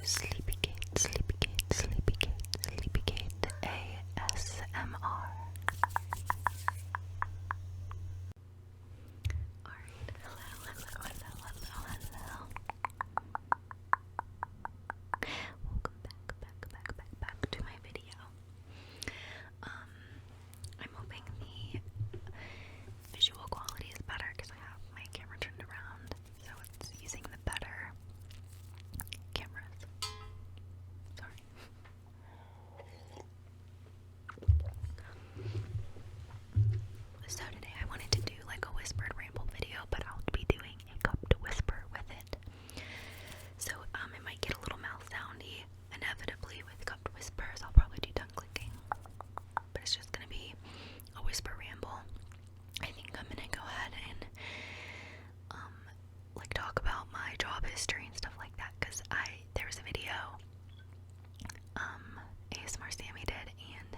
Sleepygate, Sleepygate, Sleepygate, Sleepygate ASMR. Alright, hello. Welcome back to my video. I'm hoping the visual quality is better because I have my camera turned around, so it's using the better cameras. Sorry. So today I wanted to do like a whispered ramble video, but I'll be doing a cupped whisper with it. So it might get a little mouth soundy. Inevitably with cupped whispers, I'll probably do tongue clicking, but it's just gonna be a whisper ramble. I think I'm gonna go ahead and like talk about my job history and stuff like that, because there was a video ASMR Sammy did, and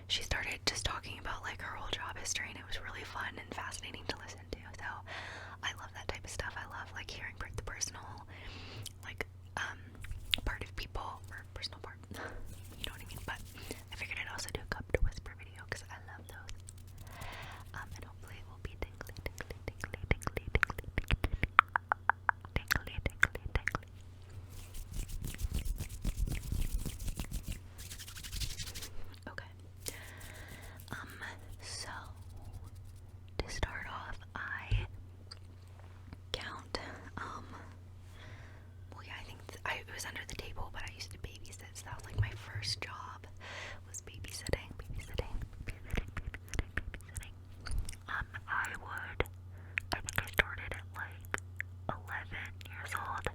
she started just talking about like her whole job history, and it was really fun and fascinating to listen to. So I love that type of stuff. I love like hearing the personal like part of people, or personal part, you know what I mean. But I figured I'd also do a cup to whisper video because I love those. And hopefully it will be tingly. Okay. So to start off, I count, well, yeah, I think it was under the table, but I used to babysit, so that was like my first job, was babysitting. I think I started at like 11 years old.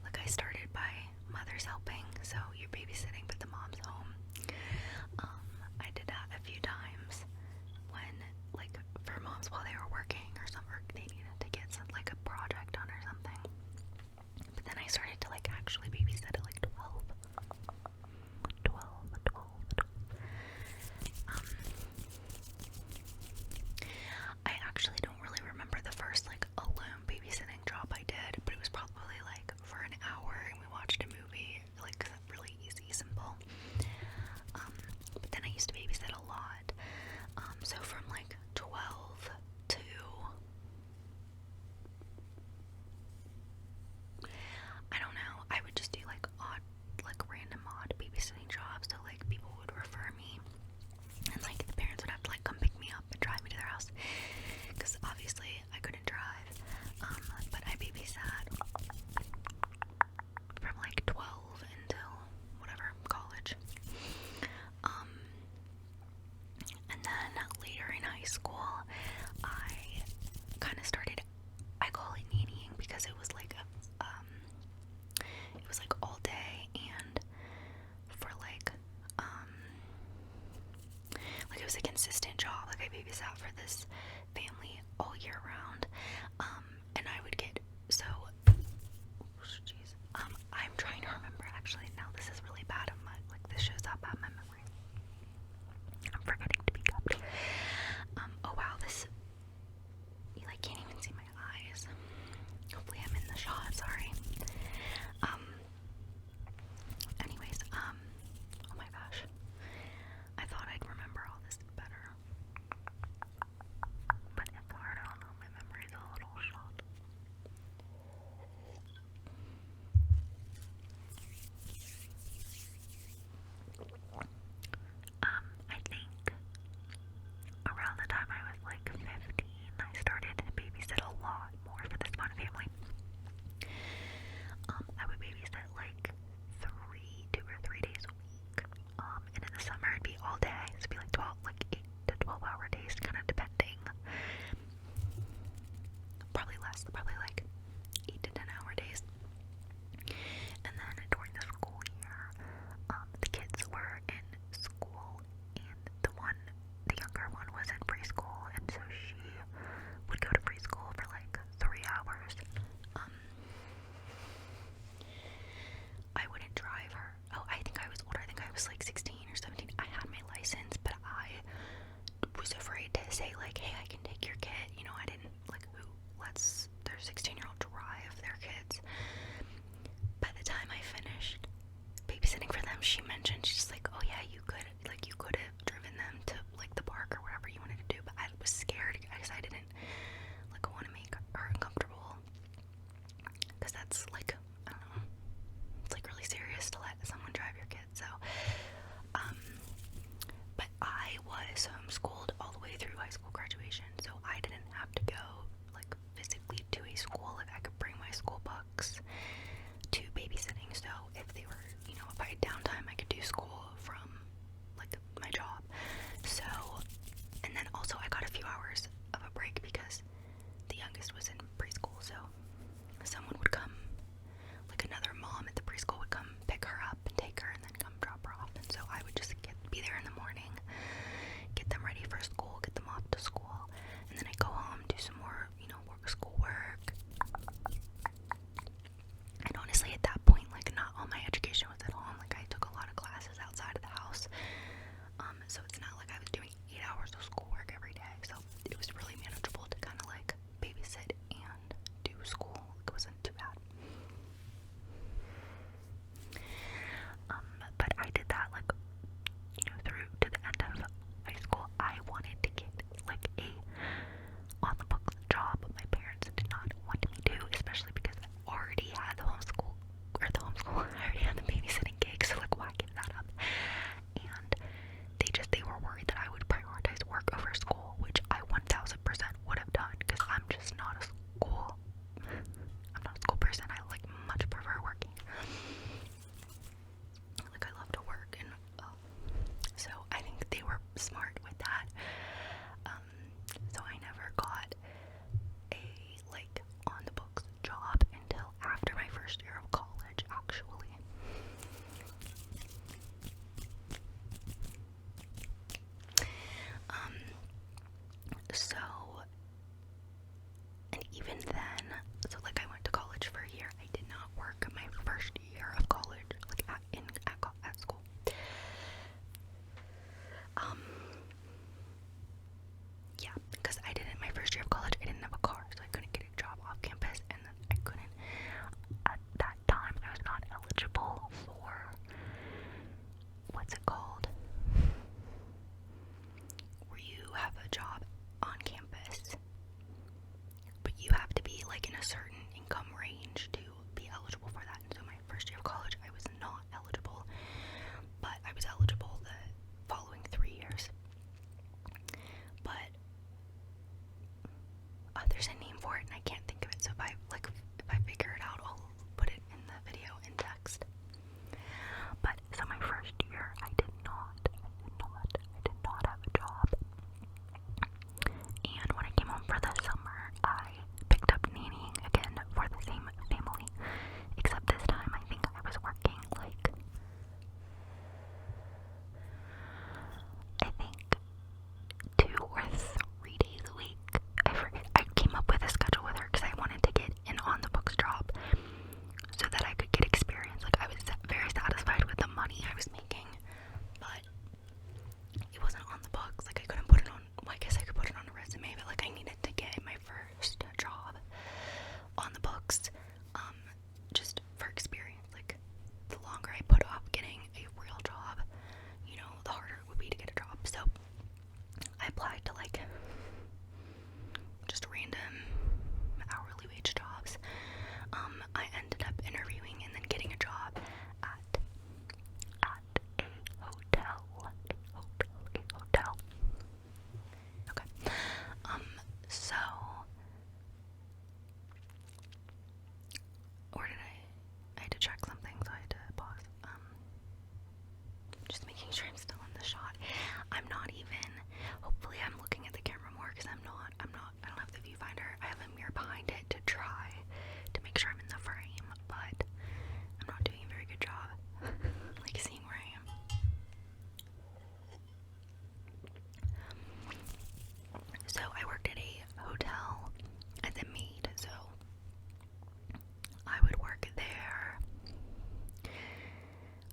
Like I started by mother's helping, so you're babysitting but the mom's home. I did that a few times when, like, for moms while they were working or something, or they needed to get some, like, a project done or something. But then I started to, like, actually babysit at, like, 12. I actually don't really remember the first, like, alone babysitting job I did, but it was probably, like, for an hour, and we watched a movie, like, really easy, simple. But then I used to babysit a lot. So from, like, 12 to... I don't know, I would just do, like, random odd babysitting jobs, so, like, people would refer me, and, like, the parents would have to, like, come pick me up and drive me to their house, because obviously I couldn't drive, but I babysat from, like, 12 until, whatever, college, and then later in high school, I kind of started, I call it nannying, because it was, like, it was, like, all day, and for, like, it was a consistent job. Like, I babysat for this family all year round, and I would get, so, jeez, I'm trying to remember, actually, now this is really bad, this shows up at my memory, I'm forgetting to be cupped, oh wow, you, like, can't even see my eyes, hopefully I'm in the shot, sorry, anyways, oh my gosh, I thought I'd remember all this better, but it's hard, I don't know, my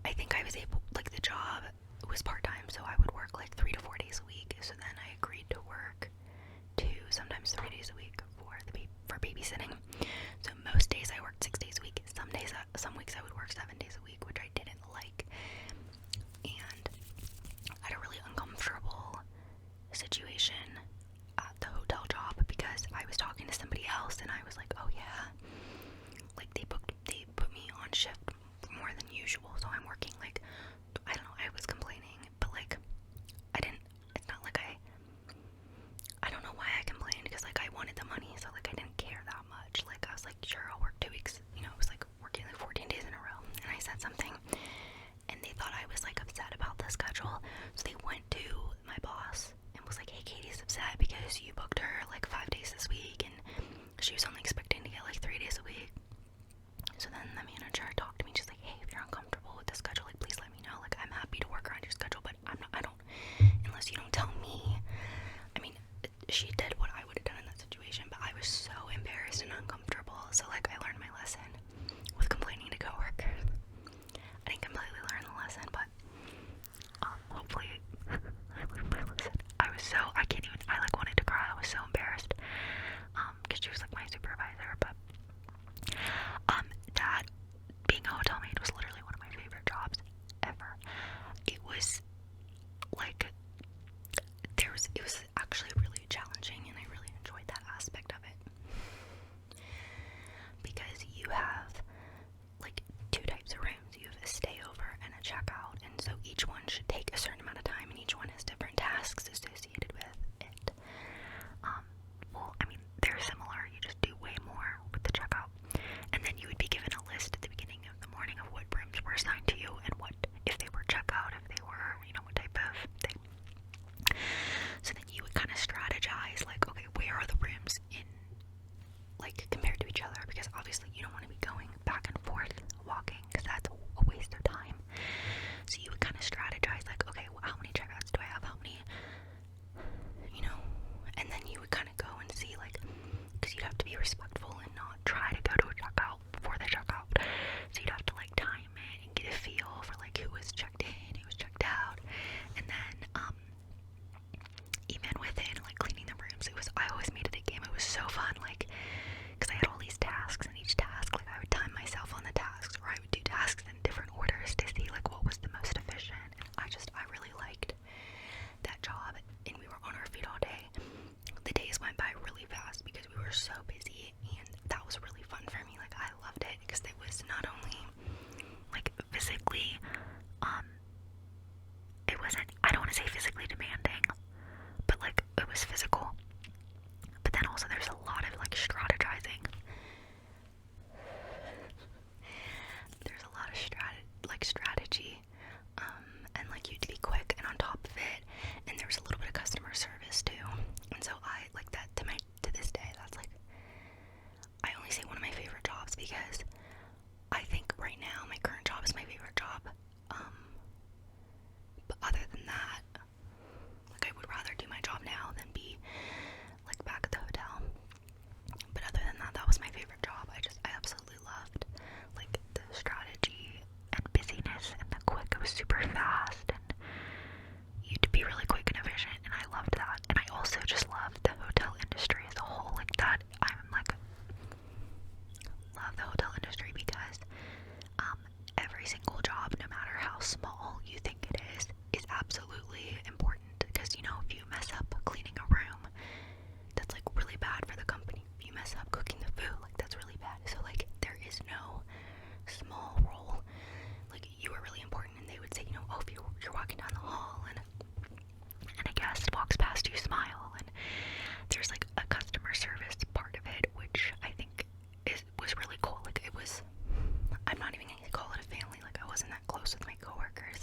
I think I was able, like, the job was part-time, so I would work like 3 to 4 days a week. So then I agreed to work 2, sometimes 3 days a week for babysitting. So most days I worked 6 days a week. Some weeks I would work 7 days a week, which I didn't like. And I had a really uncomfortable situation at the hotel job because I was talking to somebody else and I was like, oh yeah, like they put me on shift more than usual, so I'm working like, I don't know, I was complaining, but like it's not like I don't know why I complained, because like I wanted the money, so like I didn't care that much. Like I was like, sure, I'll work 2 weeks, you know, it was like working like 14 days in a row, and I said something and they thought I was like upset about the schedule, so they went to my boss and was like, hey, Katie's upset because you booked her like 5 days this week and she was only expecting to get like 3 days a week. So then the manager talked to me, just like, hey, if you're uncomfortable with the schedule, like please let me know, like I'm happy to work around your schedule, but I don't, unless you don't tell me. I mean, she did what I would have done in that situation, but I was so embarrassed and uncomfortable, so like I learned my lesson with complaining to coworkers. I didn't completely learn the lesson, but hopefully I learned my lesson. I like wanted to cry. I was so embarrassed because she was like my supervisor, but that being a hotel maid was literally one of my favorite jobs ever. It was like it was actually really challenging, and I really enjoyed that aspect of it because you have like 2 types of rooms. You have a stay over and a checkout, and so each one should take a certain amount of time, and each one has different tasks associated with it. Well, I mean, they're similar, you just do way more with the checkout. And then you would be given a list at the beginning of the morning of what rooms were assigned to you and what, if they were checkout, if they were, you know, what type of thing. So then you would kind of strategize, like, okay, where are the rooms in, like, compared to each other? Because obviously you don't want to be going back and forth walking, because that's a waste of time. So you would kind of strategize, like, okay, well, how many checkouts do I have? How many, you know? And then you would kind of go and see, like, because you'd have to be respectful and not try to go to a checkout before the checkout. So you'd have to like time it and get a feel for like who was checked in, who was checked out, and then even within like cleaning the rooms, I always made it a game. It was so fun, like, because I had all these tasks, and each task, like, I would time myself on the tasks, or I would do tasks in different orders to see like what was the most efficient. And I really liked that job, and we were on our feet all day. The days went by really fast because we were so busy, and that was really fun for me. Like, I loved it because it was not only like physically, it wasn't, I don't want to say physically demanding, but like it was physical, but then also there's a lot of like strategizing. There's a lot of strategy, and like you had to be quick and on top of it, and there was a little bit of customer service too. And so I like that to this day. That's like, I only say one of my favorite jobs because I think right now my current job is my favorite job. But other than that, like, I would rather do my job now than be like back at the hotel. But other than that, that was my favorite job. I absolutely loved like the strategy and busyness and the quick. It was super fast, and you'd be really quick and efficient, and I loved that. And I also just loved the hotel industry as a whole. Like, that, I'm like, love the hotel industry because every single job, no matter how small you think it is absolutely important. Because, you know, if you mess up cleaning a room, that's like really bad for the company. If you mess up cooking the food, like, that's really bad. So like, there is no small role. Like, you are really important, and they would say, you know, oh, if you're walking down the hall and a guest walks past you, smile. And there's like a customer service part of it, which I think was really cool. Like, it was, I'm not even gonna call it a family. Like, I wasn't that close with my coworkers,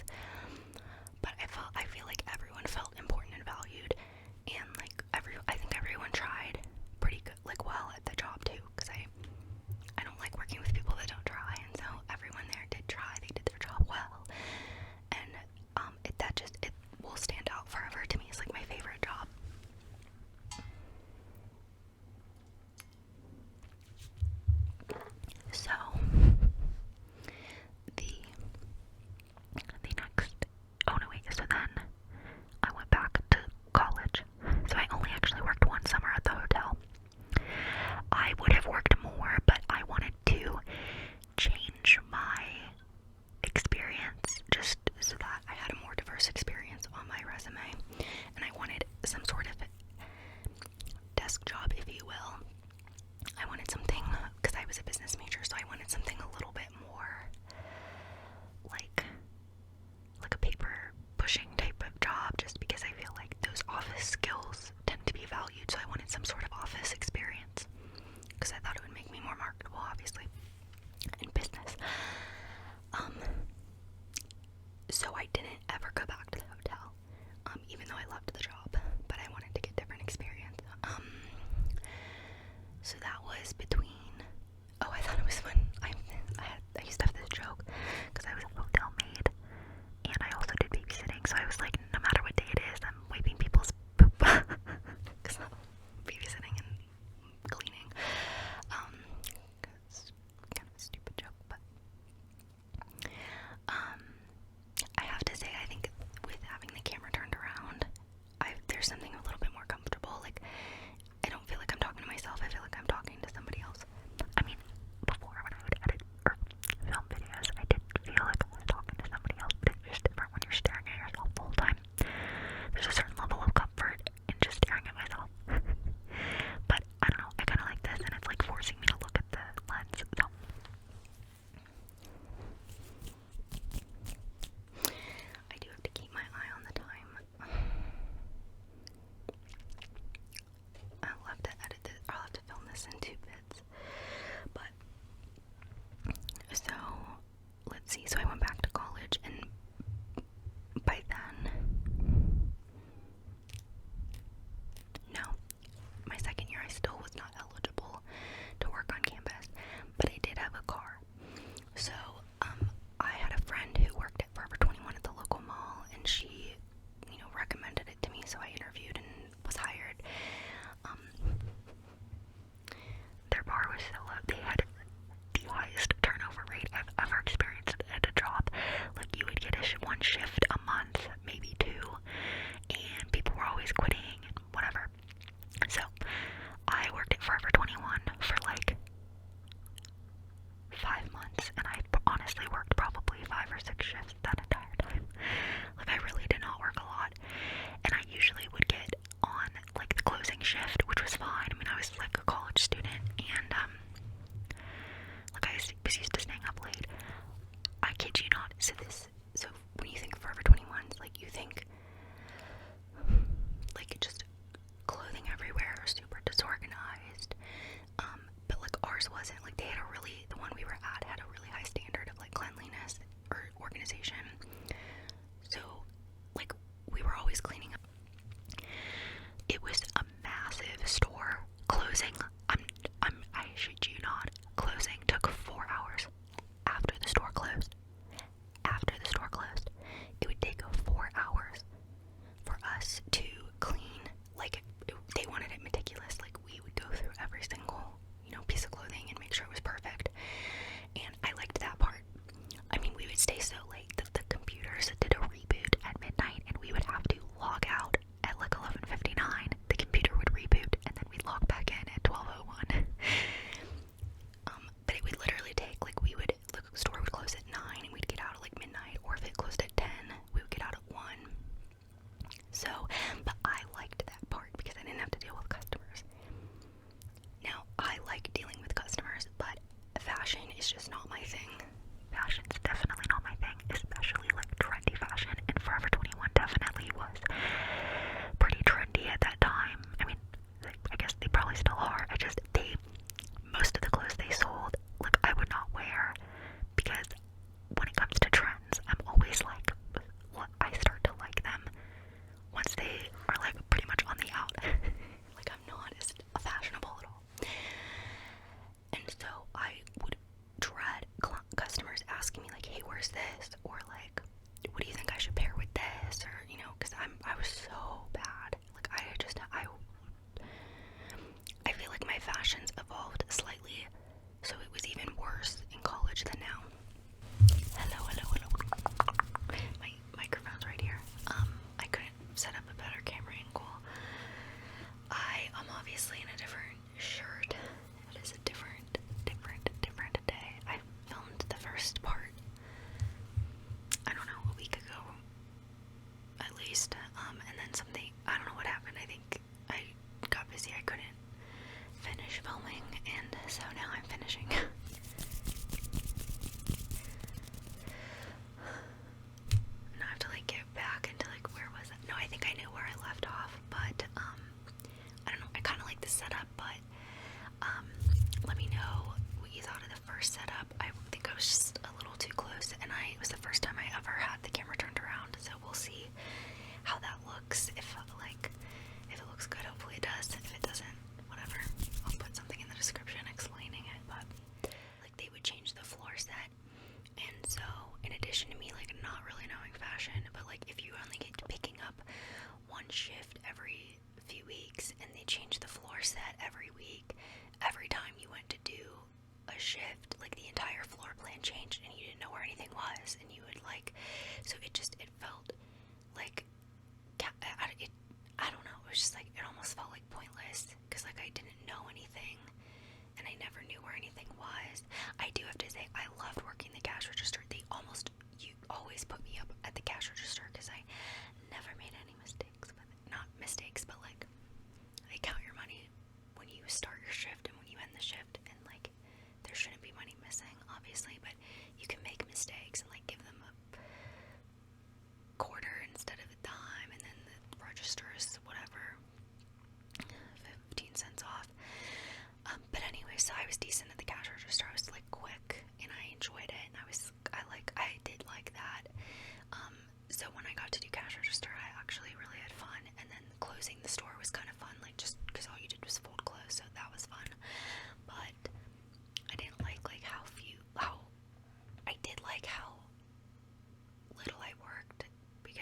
see, so I went back to college, and by then, no, my second year I still was not eligible to work on campus, but I did have a car. So I had a friend who worked at Forever 21 at the local mall, and she, recommended it to me, so I interviewed and was hired. Their bar was so low. They had the highest turnover rate I've ever experienced at a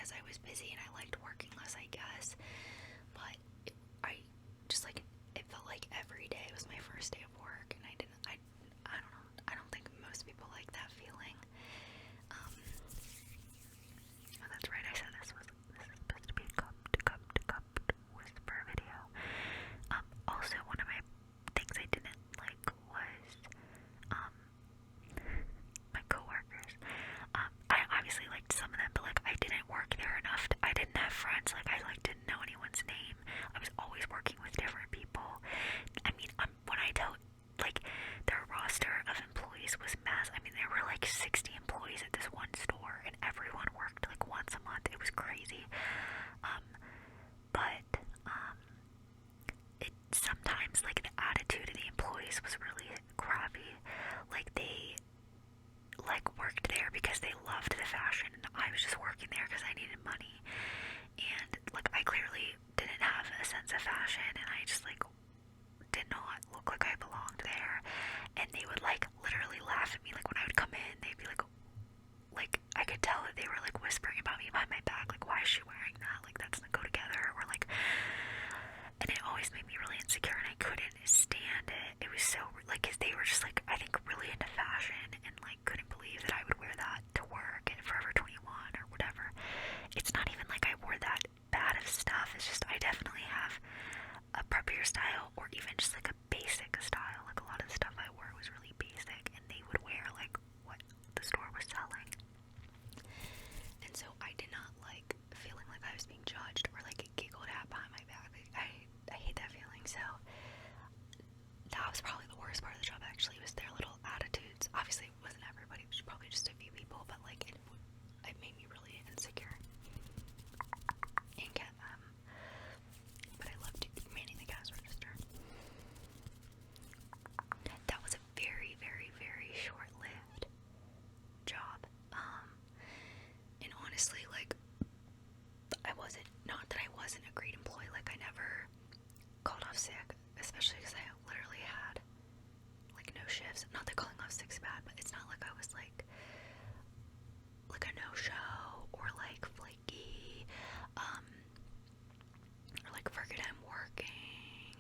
because I was busy and I liked working less, I guess. But I just like, it felt like every day was my first day of work, and I don't know, I don't think most people like that feeling. Oh, that's right, I said this is supposed to be a cupped whisper video. Also, one of my things I didn't like was, my coworkers. I obviously liked some of them, but like I didn't work there enough. I didn't have friends. Like I like didn't know anyone's name. I was always working with different people. I mean, when I tell, like, their roster of employees was mass. I mean, there were like 60 employees at this one store, and everyone worked like once a month. It was crazy. But it sometimes, like, the attitude of the employees was really crappy. Like, they like worked there because they loved the fashion, and I was just working there because I needed money. And like, I clearly didn't have a sense of fashion, and I just like did not look like I belonged there. And they would like literally laugh at me. Like, when I would come in, they'd be like I could tell that they were like whispering about me behind my back, like, why is she wearing that? Like, that doesn't go together. Or like, and it always made me really insecure, and I couldn't stand it. It was so like, cause they were just like, I think, really into fashion, and like couldn't believe that I would wear that to work at Forever 21 or whatever. It's not even like I wore that bad of stuff. It's just I definitely have a preppier style, or even just like a basic style. Like, a lot of the stuff I wore was really basic, and they would wear like what the store was selling. And so I did not like feeling like I was being judged or like giggled at behind my back. Like, I hate that feeling. So that was probably the worst part of the job, actually, was their little attitudes. Obviously it wasn't everybody, it was probably just a few people, but like it made me really insecure. And but I loved manning the cash register. That was a very, very, very short-lived job. And honestly, like, not that I wasn't a great employee, like, I never called off sick, especially because I literally had, like, no shifts. Not that calling off sick's bad, but it's not like I was, like a no-show, or, like, flaky, or, like, forget I'm working.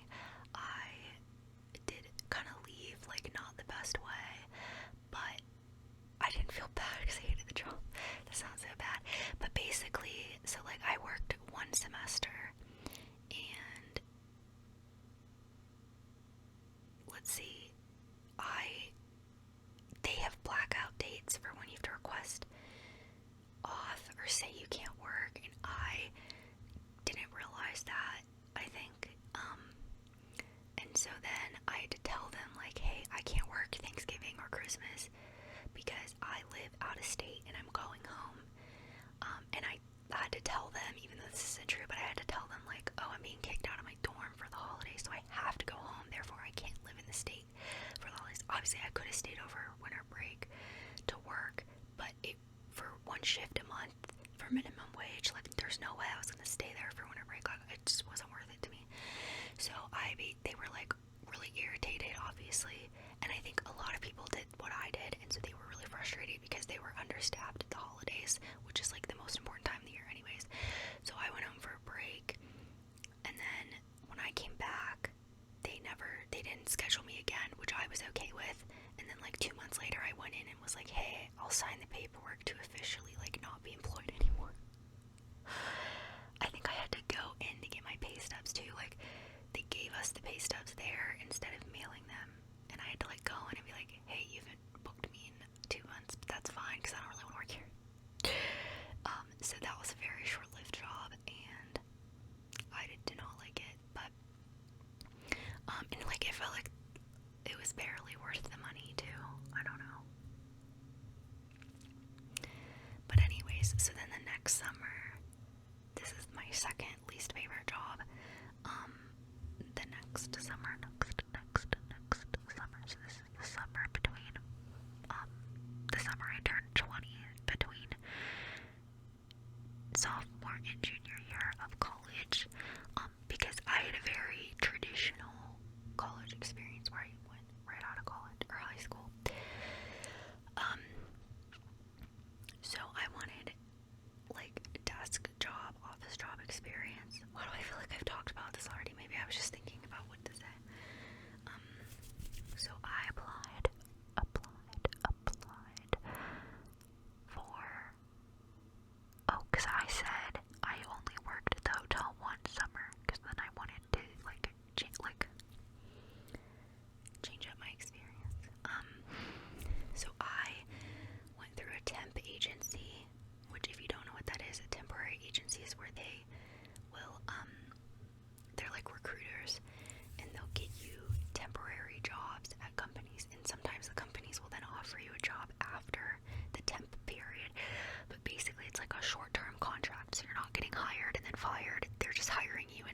I did kind of leave, like, not the best way, but I didn't feel bad because I hated the job. That sounds so bad. But basically, so like, I worked one semester, and let's see, they have blackout dates for when you have to request off or say you can't work, and I didn't realize that, I think. And so then I had to tell them, like, hey, I can't work Thanksgiving or Christmas because I live out of state and I'm going home. And I had to tell them, even though this isn't true, but I had to tell them, like, oh, I'm being kicked out of my dorm for the holidays, so I have to go home, therefore I can't live in the state for the holidays. Obviously, I could have stayed over winter break to work, but for one shift a month for minimum wage, like, there's no way I was going to stay there for winter break. Like, it just wasn't worth it to me. So they were, like, really irritated, obviously, and I think a lot of people did what I did, and so they were really frustrated because they were understaffed at the holidays, which is like the most important time of the year anyways. So I went home for a break, and then when I came back, they didn't schedule me again, which I was okay with. And then like 2 months later, I went in and was like, hey, I'll sign the paperwork to officially like not be employed anymore. I think I had to go in to get my pay stubs too. Like, they gave us the pay stubs there instead of mailing them, and I had to like go in and be like, hey, you haven't booked me in 2 months, but that's fine because I don't really want to work here. So that was a very short-lived job, and I did not like it, but and like, it felt like it was barely worth the money too. I don't know. But anyways, so then the next summer, this is my second least favorite job. The next summer, so this is the summer between, the summer I turned 20, between sophomore and junior year of college, because I had a very traditional college experience where I went right out of college, or high school. So I wanted, like, desk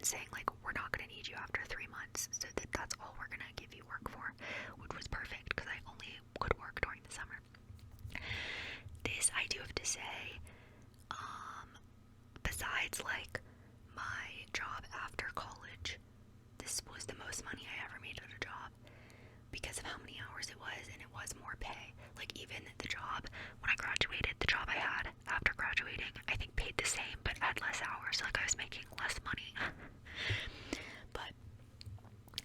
saying like, we're not going to need you after 3 months, so that's all we're going to give you work for, which was perfect because I only could work during the summer. This, I do have to say, besides like my job after college, this was the most money I ever made at a job because of how many hours it was, and it was more pay. Like, even the job when I graduated, the job I had after graduating, I think paid the same but had less hours. Like, I was making less money. But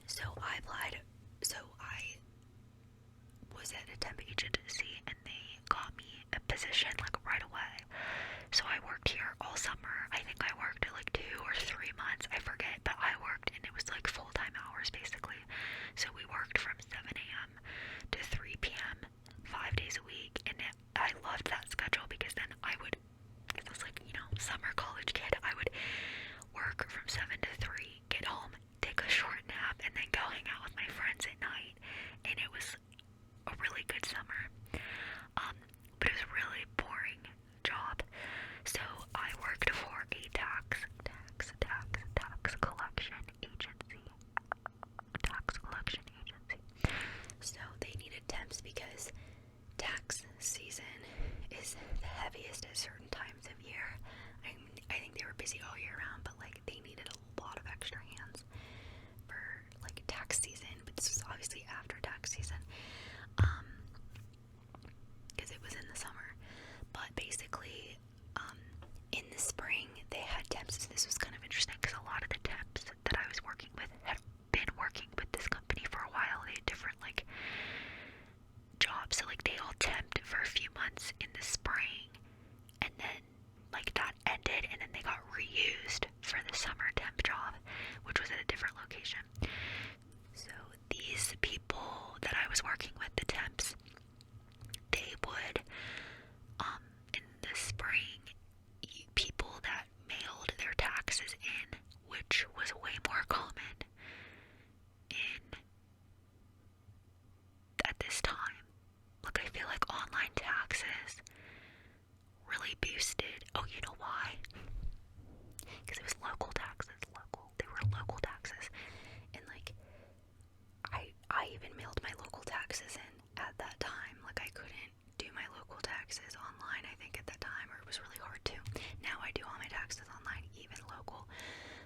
so I applied. So I was at a temp agency, and they got me a position like right away. So I worked here all summer. I think I worked like 2 or 3 months, I forget, but I worked, and it was like full-time hours basically. So we worked from 7 a.m. to 3 p.m. 5 days a week, and I loved that schedule because then I was like, you know, summer college kid, I would work from 7 to 3, get home, take a short nap, and then go hang out with my friends at night, and it was a really good summer. But it was a really boring job. So I worked for a tax collection agency. So they needed temps because tax season is the heaviest at certain times of year. I think they were busy all year round, but like they needed a lot of extra hands for like tax season. But this was obviously after tax season, because it was in the summer. But basically, in the spring they had temps. So this was kind of interesting because a lot of the temps that I was working with had been working with this company for a while. They had different like jobs, so like they all temped for a few months in the spring, and then like that ended, and then they got reused for the summer temp job, which was at a different location. So these people that I was working with, the temps, they would in the spring, people that mailed their taxes in, which was way more common at this time. Like, I feel like online taxes really boosted. Oh, you know why? Because it was local taxes. They were local taxes. And like, I even mailed my local taxes in at that time. Like, I couldn't do my local taxes online, I think, at that time, or it was really hard to. Now I do all my taxes online, even local.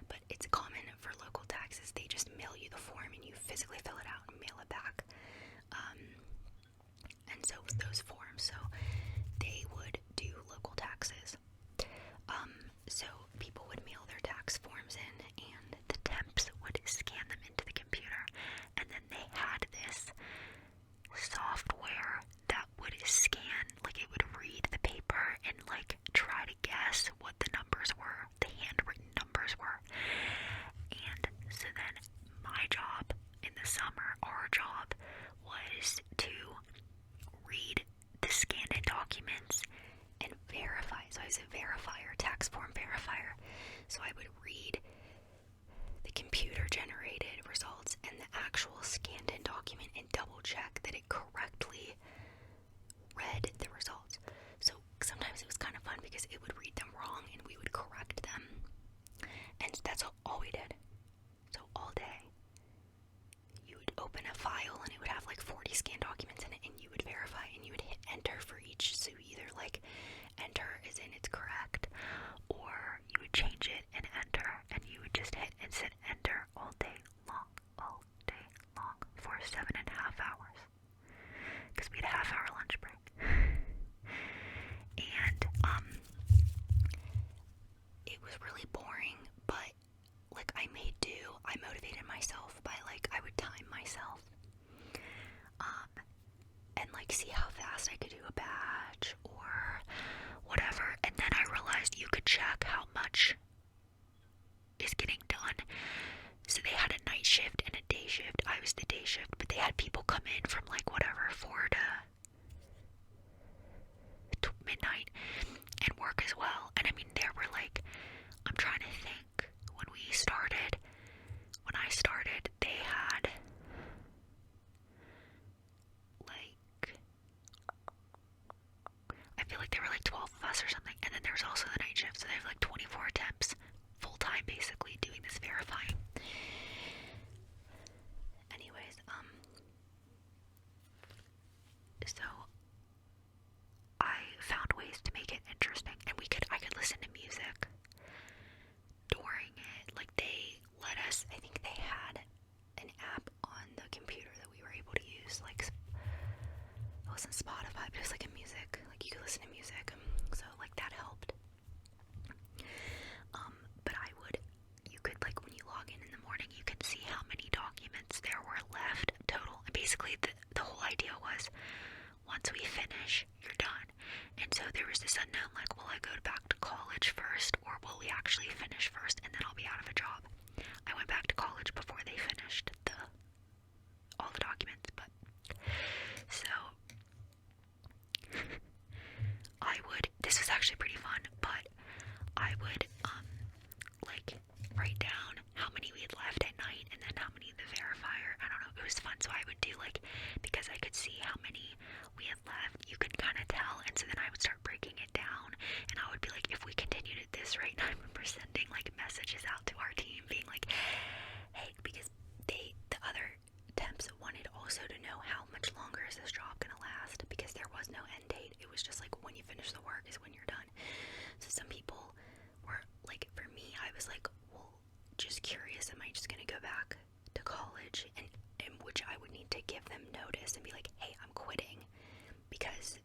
But it's common for local taxes. They just mail you the form and you physically fill it out and mail it back. And so with those forms, so they would do local taxes. So people would mail their tax forms in, and the temps would scan them into the computer, and then they had this software that would scan, like it would read the paper and like try to guess what the numbers were, the handwritten numbers were. And so then my job in the summer, our job, was to read the scanned in documents and verify. So I was a verifier, tax form verifier. So I would read the computer generated results and the actual scanned in document and double check that it correctly read the results. So sometimes it was kind of fun because it would read them wrong and we would correct them. And that's all we did. So all day you would open a file and it would have like 40 scanned documents in it, and you would verify and you would hit enter for each. So either like enter as in it's correct, or you would change it and enter, and you would just hit and sit enter all day long for 7.5 hours, because we had a half-hour lunch break. And it was really boring, but like I made do. I motivated myself by like I would time myself and like see how fast I could do a batch or whatever. And then I realized you could check how much is getting done. So they had a night shift and a day shift. I was the day shift, but they had people come in from like whatever 4 to midnight and work as well. And I mean, there were like, I'm trying to think, when I started, they had like, I feel like there were like 12 of us or something, and then there was also the night shift, so they have like 24 temps full time basically doing this verifying. Anyways, so I found ways to make it interesting, and I could listen to music during it. Like, they let us, I think they had an app on the computer that we were able to use, like, it wasn't Spotify, but it was like a music, like you could listen to music, so like that helped. But you could, like, when you log in the morning, you could see how many documents there were left total, and basically the whole idea was, once we finish, you're done. And so there was this unknown, like, will I go back to college first, or will we actually finish first, and then I'll be out of a job? I went back to college before they finished all the documents, but, so, this was actually pretty fun, but I would, like, write down how many we had left at night, and then how many the verifier, I don't know, it was fun. So I would do, like, because I could see how many we had left, you could kind of tell, and so then I would start breaking it down, and I would be like, if we continued at this rate, and I remember sending, like, messages out to our team, being like, hey, because the other temps wanted also to know how much longer is this job gonna last, because there was no end date. It was just like, when you finish the work is when you're done. So some people were like, for me, I was like, well, just curious, am I just gonna go back to college, and in which I would need to give them notice and be like, hey, I'm quitting, because,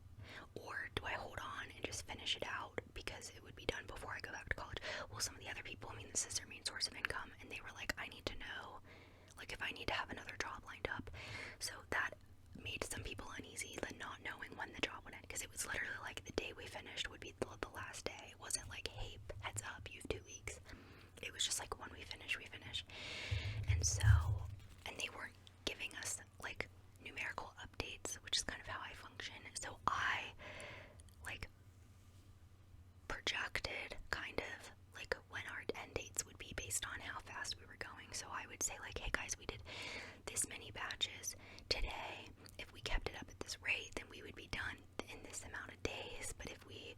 or do I hold on and just finish it out because it would be done before I go back to college? Well, some of the other people, I mean, this is their main source of income, and they were like, I need to know, like, if I need to have another job lined up. So that made some people uneasy, the not knowing when the job would end, because it was literally like the day we finished would be the last day. It wasn't like, hey, heads up, you have 2 weeks. It was just like, when we finish, we finish. And so, and they weren't giving us, like, numerical updates, which is kind of how I function. So I, like, projected kind of, like, when our end dates would be based on how fast we were going. So I would say, like, hey guys, we did this many batches today. If we kept it up at this rate, then we would be done in this amount of days. But if we,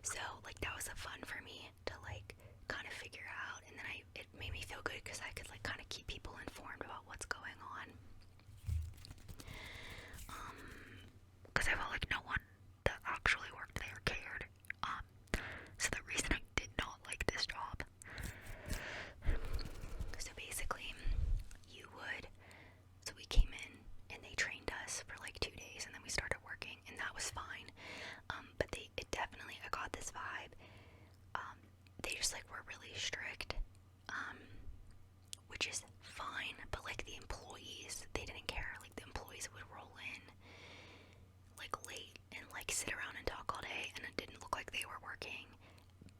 so, like, that was fun for me to, like, kind of figure out, and then it made me feel good because I could, like, kind of keep people informed about what's going on. Because I felt like no one that actually worked there cared. So the reason I did not like this job, so basically, so we came in and they trained us for like 2 days, and then we started working, and that was fine. But I got this vibe. They just, like, were really strict, which is fine, but, like, the employees, they didn't care. Like, the employees would roll in, like, late and, like, sit around and talk all day, and it didn't look like they were working.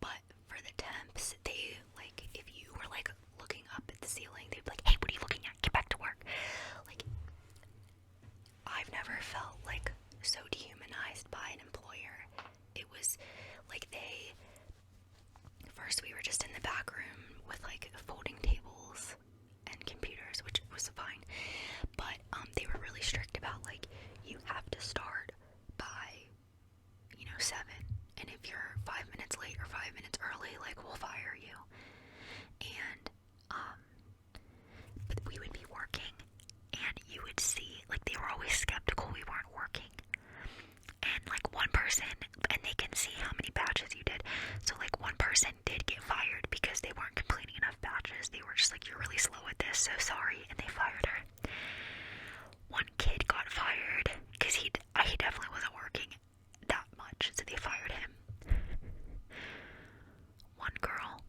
But for the temps, they, like, if you were, like, looking up at the ceiling, they'd be like, hey, what are you looking at? Get back to work. Like, I've never felt, like, so dehumanized by an employer. It was, like, first we were just in the back room with, like, folding tables and computers, which was fine, but, they were really strict about, like, you have to start by, 7, and if you're 5 minutes late or 5 minutes early, like, we'll fire you. And, but we would be working, and you would see, like, they were always skeptical we weren't working. And, like, one person, and they can see how many batches you did. So, like, one person did get fired because they weren't completing enough batches. They were just like, you're really slow at this, so sorry, and they fired her. One kid got fired because he definitely wasn't working that much, so they fired him. One girl,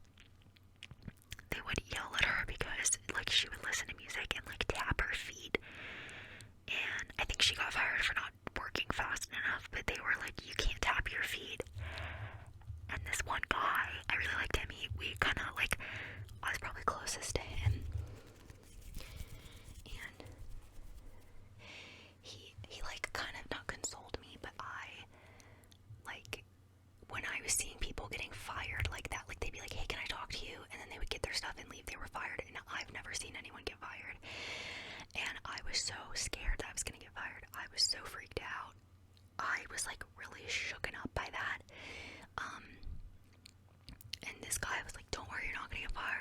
they would yell at her because, like, she would listen to music and, like, tap her feet, and I think she got fired for not working fast enough, but they were like, you can't tap your feet. And this one guy, I really liked him. We kind of, like, I was probably closest to him, and he like, kind of not consoled me, but like, when I was seeing people getting fired like that, like, they'd be like, hey, can I talk to you? And then they would get their stuff and leave. They were fired, and I've never seen anyone get fired. And I was so scared that I was gonna get fired. I was so freaked out. I was, like, really shooken up by that. And this guy was like, don't worry, you're not gonna get fired.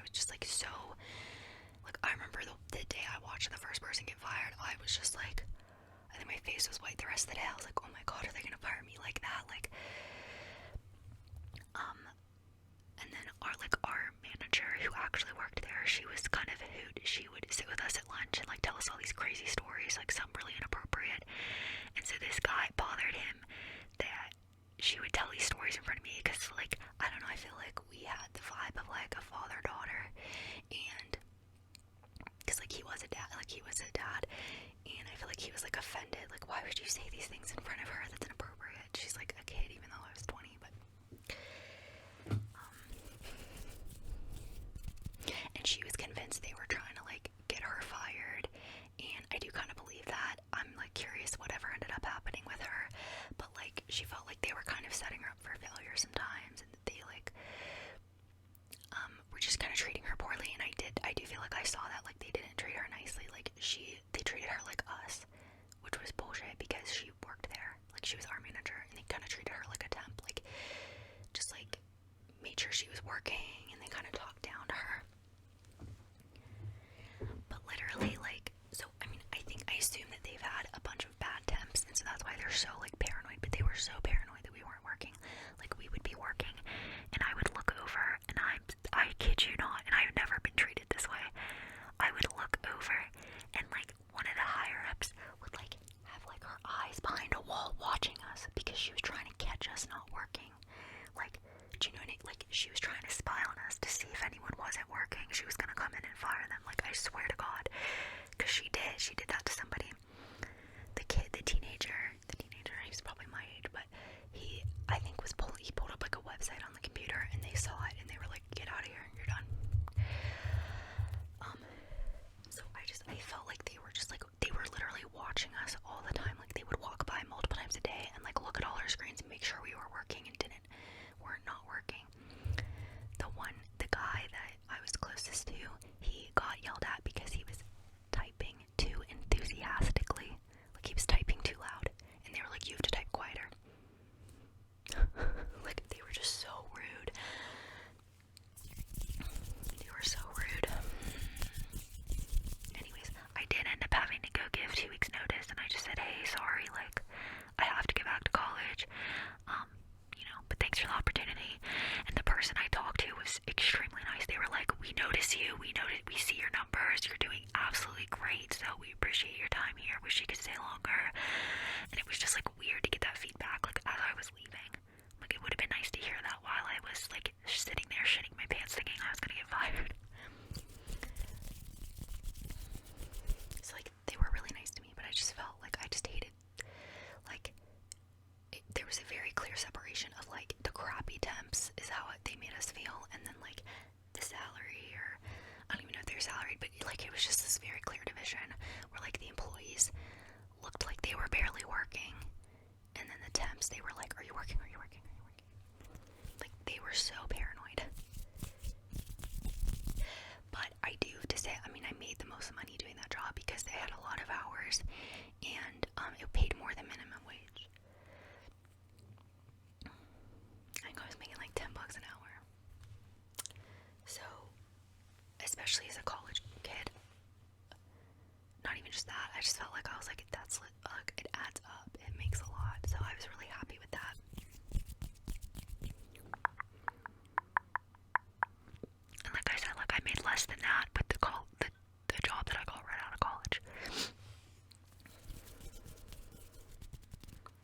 was just like so, like I remember the day I watched the first person get fired, I was just like, I think my face was white the rest of the day. I was like, oh my god, are they gonna fire me like that? Like, and then our manager who actually worked there, she was kind of a hoot. She would sit with us at lunch and like tell us all these crazy stories, like some really inappropriate. And so this guy bothered him that she would tell these stories in front of me, because like, I don't know, I feel like we had the vibe of like a father-daughter, and because like he was a dad, and I feel like he was like offended, like why would you say these things in front of her, that's inappropriate. She's like a kid, even though I was 20, but and she was convinced they were trying to like get her fired, and I do kind of believe that. I'm like curious whatever ended up happening with her, but like she felt like they were kind of setting her up for failure sometimes, and that they like were just kind of treating her poorly. And I do feel like I saw that, like they didn't treat her nicely. Like they treated her like us, which was bullshit, because she worked there, like she was our manager, and they kind of treated her like a temp, like just like made sure she was working, and they kind of talked down to her. But literally, like, so I mean, I assume that they've had a bunch of bad temps, and so that's why they're so like paranoid. But they were so paranoid that we weren't working. Like we would be working, and I would look over, and I kid you not, and I've never been treated this way. I would look over, and like one of the higher ups would like have like her eyes behind a wall watching us, because she was trying to catch us not working. Like, do you know what I mean? Like she was trying to spy on us to see if anyone wasn't working. She was gonna come in and fire them. Like I swear to God, because she did that to somebody. The teenager, he was probably my age, but he pulled up like a website on the computer, and they saw it, and they were like, get out of here, you're done. So I felt like they were just like, they were literally watching us all the time. Like they would walk by multiple times a day and like look at all our screens and make sure we were working and weren't not working. The guy that I was closest to, he got yelled at because he was typing too enthusiastically. Like he was typing too loud, and they were like, you have to type quieter. Like they were just so rude. They were so rude. Anyways, I did end up having to go give 2 weeks notice, and I just said, hey, sorry, like I have to get back to college. But thanks for the opportunity. And the person I talked to was extremely nice. They were like, we notice you, we see your numbers, you're doing absolutely great, so we appreciate your time here, wish you could stay longer. And it was just like weird to get that feedback, like as I was leaving. Like it would have been nice to hear that while I was like sitting there shitting my pants thinking I was gonna get fired. So like they were really nice to me, but I just felt like I just hated, like there was a very clear separation of like the crappy temps is how they made us feel, and then like the salary, or I don't even know if they're salaried, but like it was just this very clear division where like the employees looked like they were barely working, and then the temps, they were like, are you working, are you working, are you working? Like they were so paranoid. But I do have to say, I mean, I made the most money doing that job because they had a lot of hours, and it paid more than minimum wage. I think I was making like $10 an hour. So, especially as a college kid, not even just that, I just felt like I was like, that's like, it adds up, it makes a lot. So I was really happy with that. And like I said, like I made less than that with the job that I got right out of college.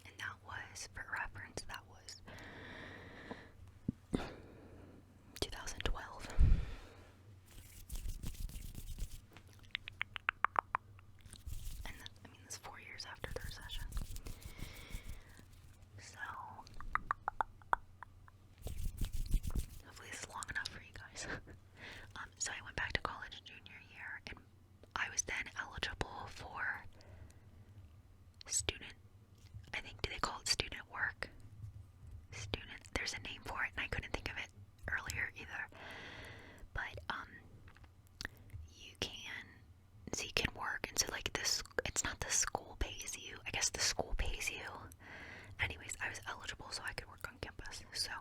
And that was, for reference, that was 2012. And that, I mean, that's 4 years after the recession. So, hopefully this is long enough for you guys. So I went back to college junior year, and I was then eligible for student, I think, do they call it student work? There's a name for it, and I couldn't think of it earlier either. But, you can work, and so like this, it's not the school pays you, I guess the school pays you. Anyways, I was eligible so I could work on campus, so.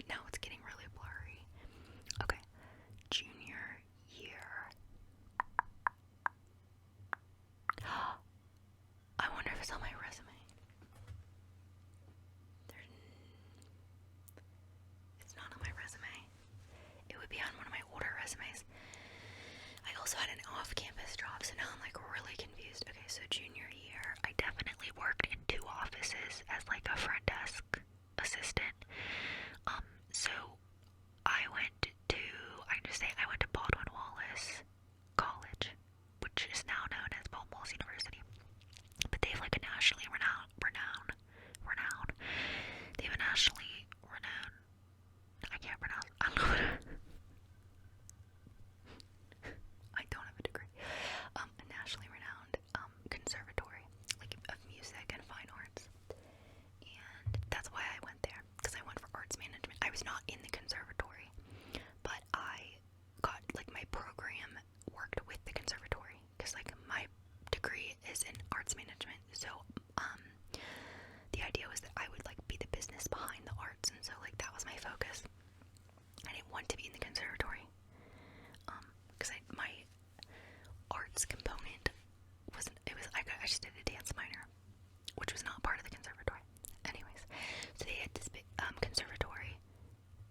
Now it's getting really blurry. Okay, junior year. I wonder if it's on my resume. It's not on my resume. It would be on one of my older resumes. I also had an off-campus job, so now I'm like really confused. Okay, so junior year, I definitely worked in 2 offices as like a front desk assistant. So I went to Baldwin-Wallace College, which is now known as Baldwin Wallace University. But they have like a nationally renowned. They have a nationally renowned. I can't pronounce. I don't know. I don't have a degree. A nationally renowned conservatory, like of music and fine arts, and that's why I went there, because I went for arts management. I was not in the conservatory, but I got like my program worked with the conservatory, because like my degree is in arts management. So the idea was that I would like be the business behind the arts, and so like that was my focus. I didn't want to be in the conservatory, because my arts component I just did a dance minor, which was not part of the conservatory. Anyways, so they had this big conservatory,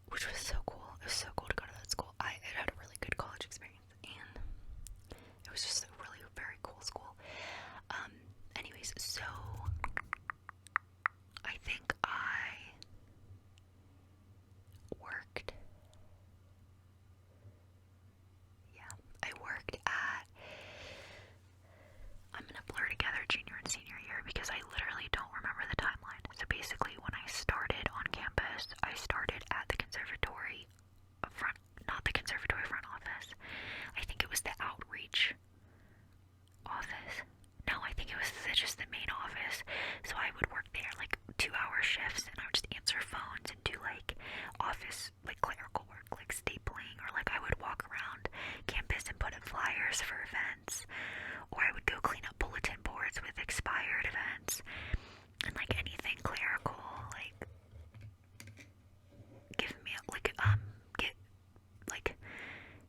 which was so cool. It was so cool to go to that school. I had a really good college experience, and it was just a really very cool school. Anyways, so I think I worked at, I'm gonna blur together junior and senior year because I literally don't remember the timeline. So basically, when I started on campus, I started at the conservatory front, not the conservatory front office. I think it was the outreach office. No, I think it was just the main office. So I would work there like 2-hour shifts, and I would just answer phones and do like office, like clerical work, like stapling, or like I would walk around campus and put up flyers for events, or I would go clean up bulletin boards with expired events, and like anything clerical, like give me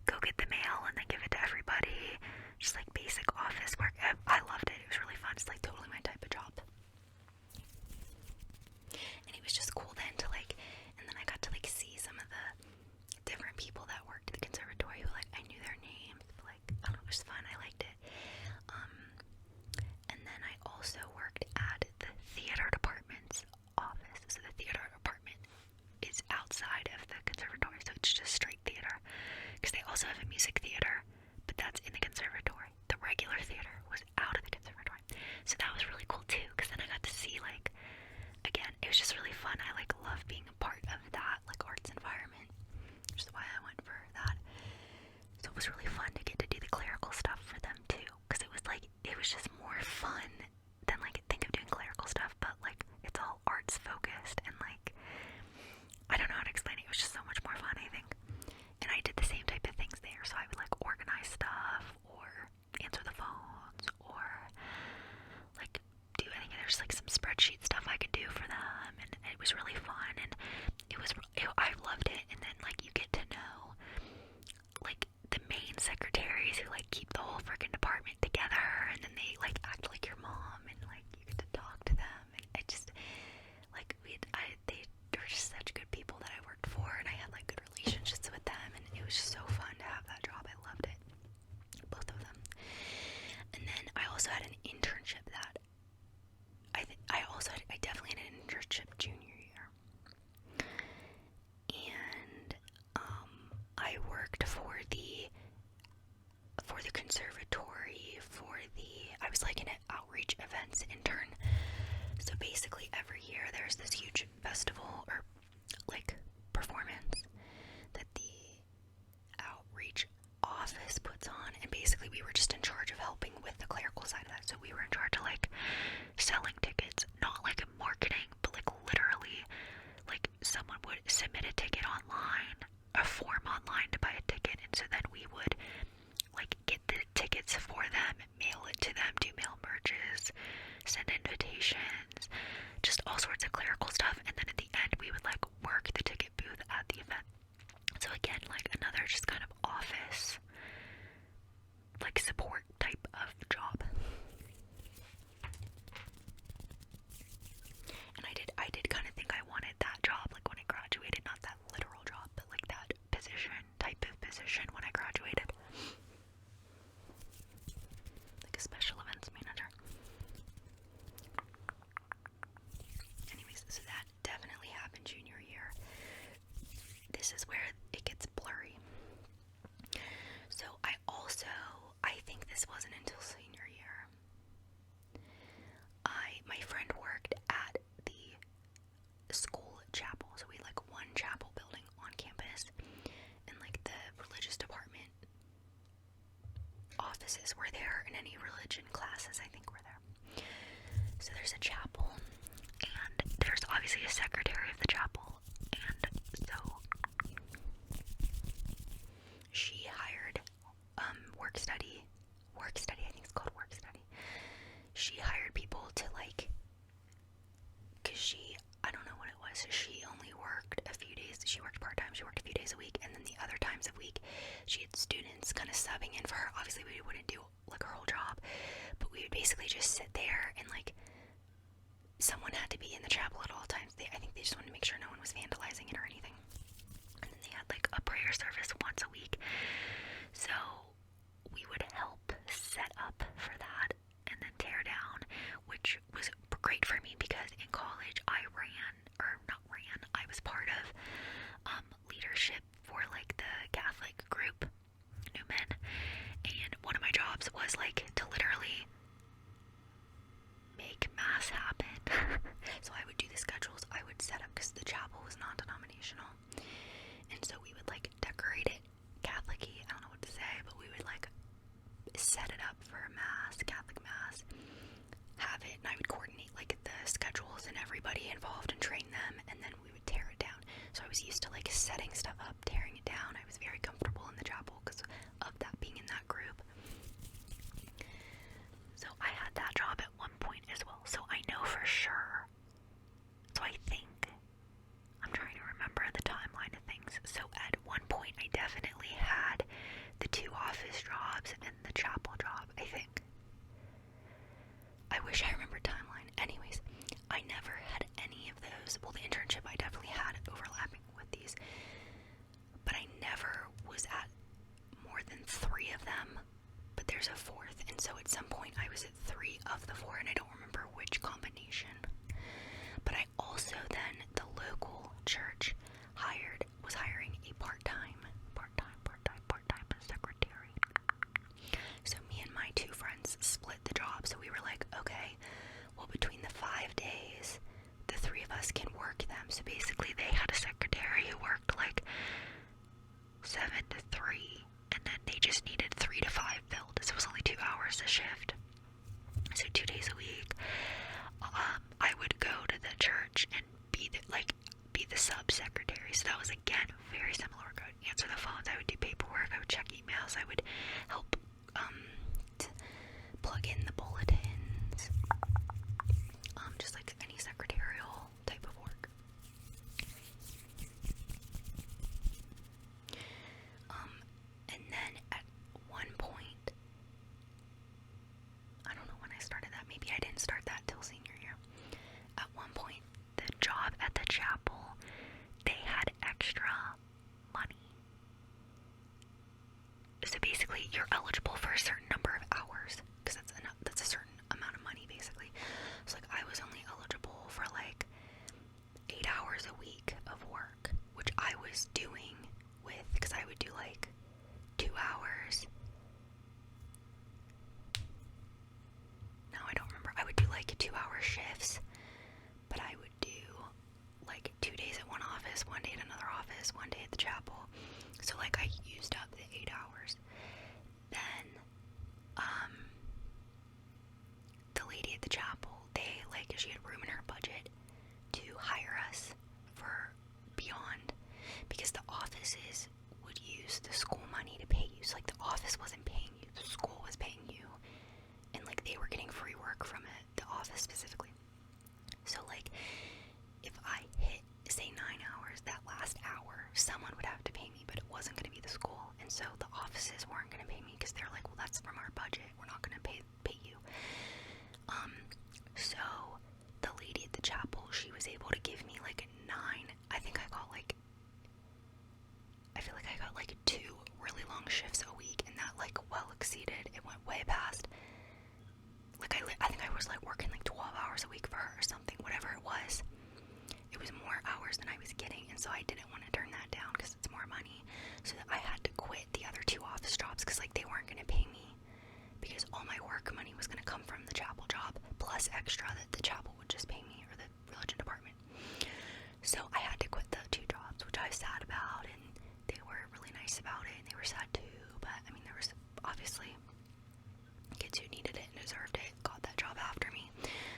go get the mail and then give it to everybody, just like basic office work. I loved it. It was really fun. It's like totally my type of job, and it was just cool then to like, and then I got to like see some of the different people that worked at the conservatory who like I knew their names, but like I don't know, it was fun. I liked it. And then I also worked at the theater department's office. So the theater department is outside of the conservatory, so it's just straight theater, because they also have a music theater, but that's in the conservatory. The regular theater was out of the conservatory, so that was really cool too, because then I got to see like, again, it was just really fun. I like love being a part of that like arts environment, which is why I went for that. So it was really fun to get to do the clerical stuff for them too, because it was just more fun than like think of doing clerical stuff, but like it's all arts focused, and like I don't know how to explain it. It was just so much more fun, I think. And I did the same type of things there, so I would like organize stuff, or answer the phones, or like do anything. There's like some spreadsheet stuff I could do for them, and it was really fun, and I loved it. And then like you get to know like the main secretaries who like keep the whole freaking department together, and then they like act like your mom, and like you get to talk to them, and I just like they were just such good people that I worked for, and I had like good relationships with them, and it was just so fun to have that job. I loved it, both of them. And then I also had an internship that I definitely had an internship junior year, and I worked for the conservatory I was like an outreach events intern. So basically every year there's this huge festival or like performance that the outreach office puts on, and basically we were just in charge of helping with the clerical side of that. So we were in charge of like selling tickets, not like marketing, but like literally like someone would submit a ticket online, a form online to buy a ticket, and so then we would like get the tickets for them, mail it to them, do mail merges, send invitations, just all sorts of clerical stuff. And then at the end we would like work the ticket booth So again, like another just kind of office, like support type of job. And I did kind of think I wanted that job, like when I graduated, not that literal job, but like that position, type of position when I graduated. Like a special events manager. Anyways, so that definitely happened junior year. This is where it gets blurry. So I think this wasn't until senior year. My friend worked at the school chapel. So we had like one chapel building on campus, and like the religious department offices were there, and any religion classes I think were there. So there's a chapel, and there's obviously a secretary of the chapel, and so she hired work study, I think it's called work study. She hired people to like, cause I don't know what it was, she only worked a few days, she worked part-time, she worked a few days a week, and then the other times a week, she had students kind of subbing in for her. Obviously we wouldn't do like her whole job, but we would basically just sit there, and like, someone had to be in the chapel at all times. I think they just wanted to make sure no one was vandalizing it or anything. And then they had like a prayer service once a week. So we would help set up for that and then tear down, which was great for me because in college I was part of leadership for like the Catholic group, New Men, and one of my jobs was like to literally make mass happen. So I would do the schedules, I would set up, because the chapel was non-denominational, and so we would like decorate it Catholic-y, I don't know what to say, but we would like set it up for a mass, Catholic mass, have it, and I would coordinate like the schedules and everybody involved and train them, and then we would tear it down. So I was used to like setting stuff up, tearing it down. I was very comfortable in the chapel because of that, being in that group. So I had that job at one point as well. So I know for sure. So I think, I'm trying to remember the timeline of things. So at one point I definitely had the 2 office jobs and the chapel job, I think. I wish I remembered timeline. Anyways, I never had any of those. Well, the internship I definitely had overlapping with these, but I never was at more than 3 of them. But there's a 4th, and so at some point I was at 3 of the 4, and I don't remember which combination. But I also then, the local church was hiring a part-time secretary. So me and my 2 friends split the job. So we were like, okay, well, between the 5 days, the 3 of us can work them. So basically they had a secretary who worked like 7 to 3, and then they just needed 3 to 5 filled. So it was only 2 hours a shift. So 2 days a week, I would go to the church and be the sub-secretary. So that was, again, very similar work. I would answer the phones, I would do paperwork, I would check emails, I would help plug in the bulletins, just like any secretarial type of work. And then at one point, I don't know when I started that, maybe I didn't start that till senior year. At one point, the job at the chapel, they had extra money. So basically, you're eligible for a certain number of hours, because that's a certain amount of money, basically. So like, I was only eligible for like 8 hours a week of work, which I was doing with, because I would do like 2 hours. No, I don't remember. I would do like 2-hour shifts, but I would do like 2 days at one office, 1 day at another office, 1 day at the chapel. So like, I used up the 8 hours. Then, the lady at the chapel, she had room in her budget to hire us for beyond, because the offices would use the school money to pay you. So like, the office wasn't paying you, the school was paying you, and like, they were getting free work from it, the office specifically. So like, if I hit, say, 9 hours, that last hour, someone would have to pay me, but she was able to give me like 9. I think I got like, I feel like I got like 2 really long shifts a week, and that like well exceeded. It went way past. Like I think I was like working like 12 hours a week for her or something, whatever it was. It was more hours than I was getting, and so I didn't want to turn that down because it's more money. So that I had to quit the other 2 office jobs because like they weren't going to pay me, because all my work money was going to come from the chapel job plus extra that the chapel would just pay me, or the religion department. So I had to quit the 2 jobs, which I was sad about, and they were really nice about it, and they were sad too. But I mean, there was obviously kids who needed it and deserved it got that job after me,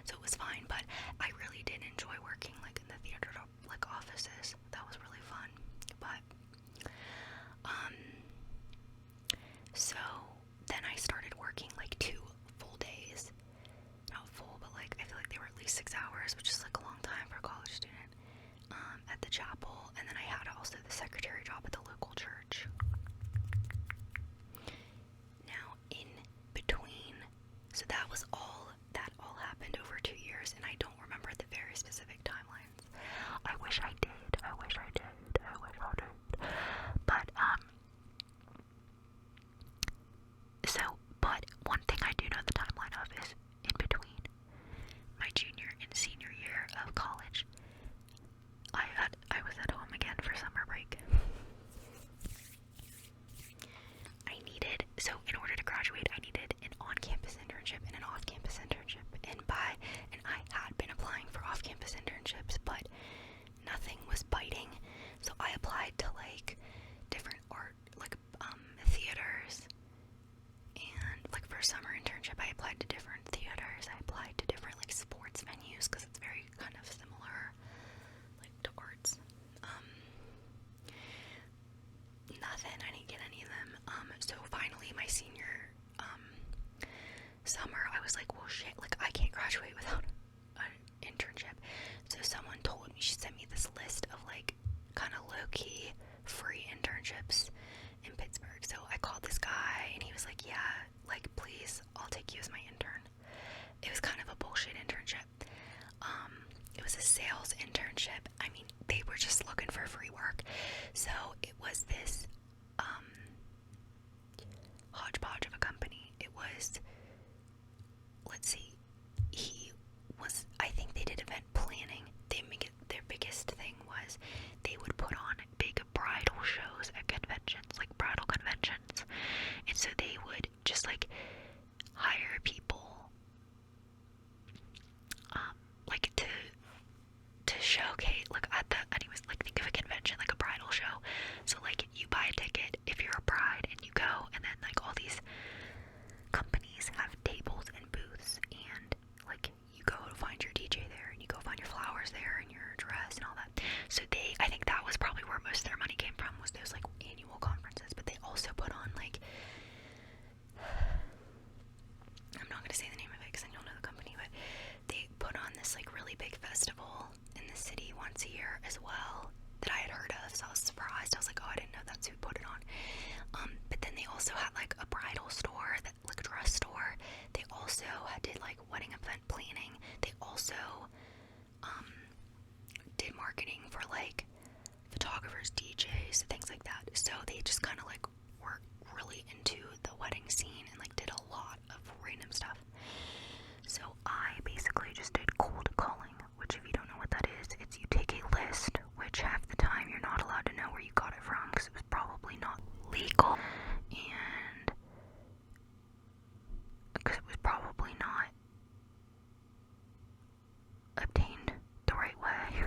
so it was fine. But I really did enjoy working like in the theater like offices. That was really fun. But so then I started working like 2 full days. Not full, but like I feel like they were at least 6 hours, which is like a long time for a college student. At the chapel, and then I had also the secretary job at the local church. Now, in between, so that all happened over 2 years, and I don't remember the very specific timelines. I wish I did. But, but one thing I do know the timeline of is in between my junior and senior year of college, I was at home again for summer break. So in order to graduate, I needed an on-campus internship and an off-campus internship. And I had been applying for off-campus internships, but nothing was biting. So I applied to like different art, like theaters. And like for a summer internship, I applied to different theaters. I applied to different like sports venues because it's very kind of similar like to arts. Nothing. I didn't get any of them. So finally my senior summer, I was like, well shit, like I can't graduate without an internship. So someone told me, she sent me this list of like kind of low-key free internships in Pittsburgh. So I called this guy and he was like, yeah, like please, I'll take you as my intern. It was kind of a bullshit internship. It was a sales internship. I mean, they were just looking for free work. So it was this hodgepodge of a company. It was, let's see, I think they did event planning. Their biggest thing was they would put on big bridal shows at conventions, like bridal conventions. And so they would just like hire people like to showcase, like anyways, like think of a convention like a bridal show. So like you buy a ticket if you're a bride and you go, and then like all these companies have tables and booths, and like you go to find your DJ there, and you go find your flowers there and your dress and all that. So I think that was probably where most of their money came from, was those like annual conferences. But they also put on like, I'm not gonna say the name of it because then you'll know the company, but they put on this like really big festival in the city once a year as well that I had heard of. So I was surprised. I was like, oh, I didn't know that's who put it on. But then they also had like a bridal store, like a dress store. They also did like wedding event planning. They also did marketing for like photographers, DJs, things like that. So they just kind of like were really into the wedding scene and like did a lot of random stuff. So I basically just did cold calling, which if you don't know what that is, it's you take a list, which half the time you're not allowed to know where you got it from because it was probably not legal, and because it was probably not obtained the right way.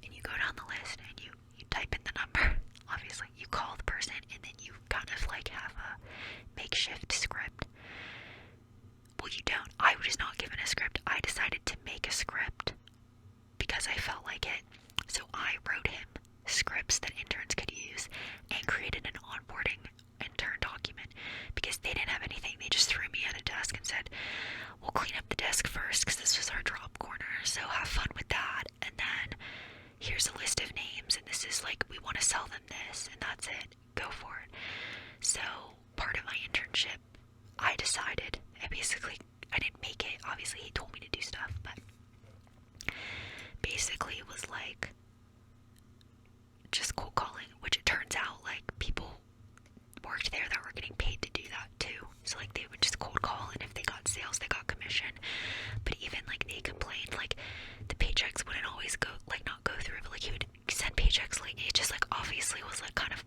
And you go down the list and you type in the number. Obviously, you call the person, and then you kind of like have a makeshift script. Well, you don't. I was not given a script. I decided to make a script because I felt like it. So I wrote him scripts that interns could use. weird, but like he would send paychecks late. It just like obviously was like kind of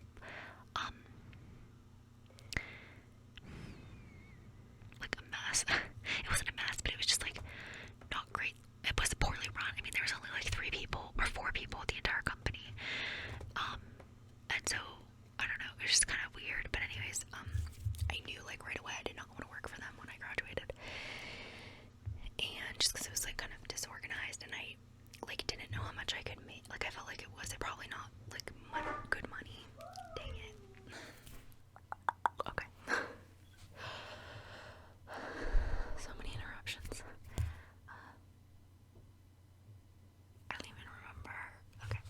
like a mess. It wasn't a mess, but it was just like not great. It was poorly run. I mean, there was only like 3 people or 4 people at the entire company. And so I don't know, it was just kind of weird. But anyways, I knew like right away I did not want to work for them when I graduated. And just because it was like kind of disorganized, and I like didn't know how much I could make. Like I felt like it was probably not like good money. Dang it. Okay. So many interruptions. I don't even remember. Okay.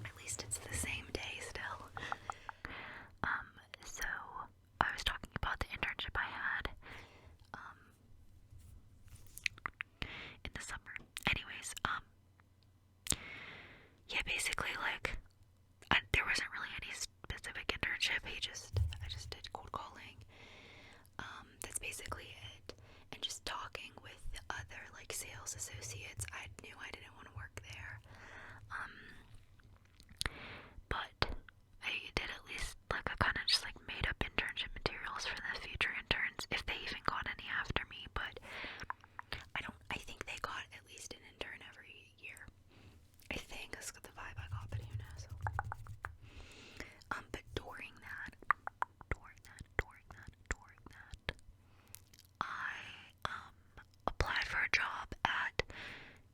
At least it's the same day still. So I was talking about the internship I had in the summer. Anyways, yeah, basically like there wasn't really any specific internship. I just did cold calling. That's basically it. And just talking with other like sales associates. I knew I didn't want to work there. But I did at least like I kind of just like made up internship materials for the future interns, if they even got any after me. But I think they got at least an intern every year. I think that's the vibe I got, but who knows. But during that, I applied for a job at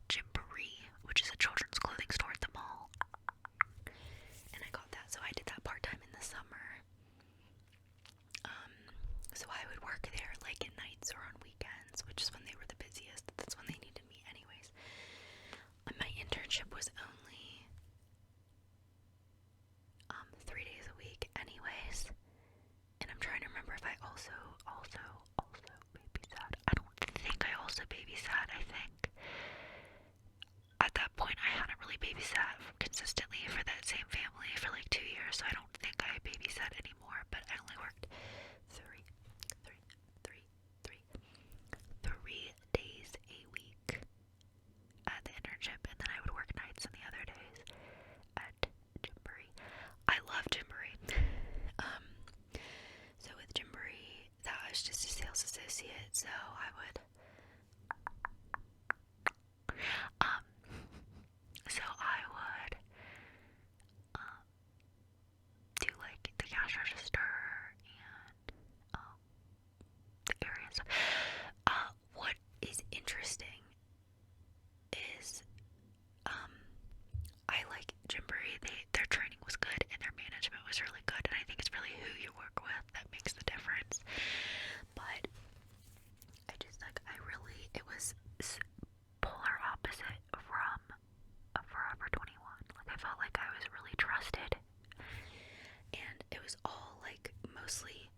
Gymboree, which is a children's clothing store at the mall. And I got that, so I did that part-time in the summer. So I would work there like at nights or on weekends, which is when they were the busiest. That's when they needed me anyways. And my internship was only 3 days a week anyways. And I'm trying to remember if I also babysat. I don't think I also babysat. I think at that point I hadn't really babysat consistently for that same family for like 2 years, so I don't think I babysat anymore. But I only worked 3 days a week at the internship, and then I would work nights on the other days at Gymboree. I love Gymboree. So with Gymboree, that was just a sales associate, so I would do like the cash register and the area and stuff. What is interesting is I like Gymboree. Their training was good and their management was really good, and I think it's really who you work with that makes the difference. But I just like it was polar opposite from Forever 21. Like I felt like I was really trusted, and it was all like mostly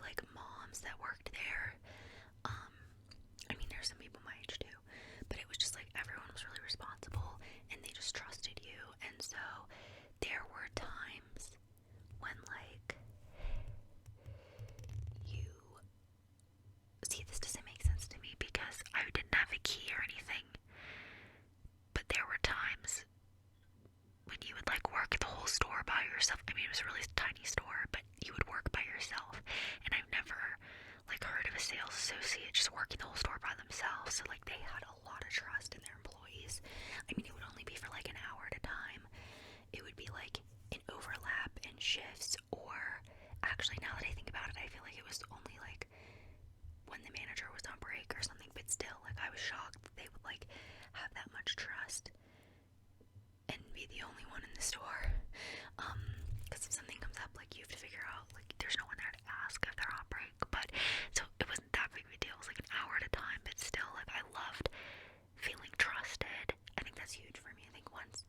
like moms that worked there. I mean, there's some people my age too, but it was just like everyone was really responsible and they just trusted you. And so there were times when like this doesn't make sense to me because I didn't have a key or anything, but there were times when you would like work the whole store by yourself. I mean, it was a really tiny store, but you would work by yourself, and I've never like heard of a sales associate just working the whole store by themselves. So like they had a lot of trust in their employees. I mean, it would only be for like an hour at a time. It would be like an overlap in shifts, or actually now that I think about it, I feel like it was only like when the manager was on break or something, but still, like I was shocked that they would like have that much trust and be the only one in the store. Because if something comes up, like you have to figure out, like there's no one there to ask if they're on break. But so it wasn't that big of a deal. It was like an hour at a time, but still, like I loved feeling trusted. I think that's huge for me. I think once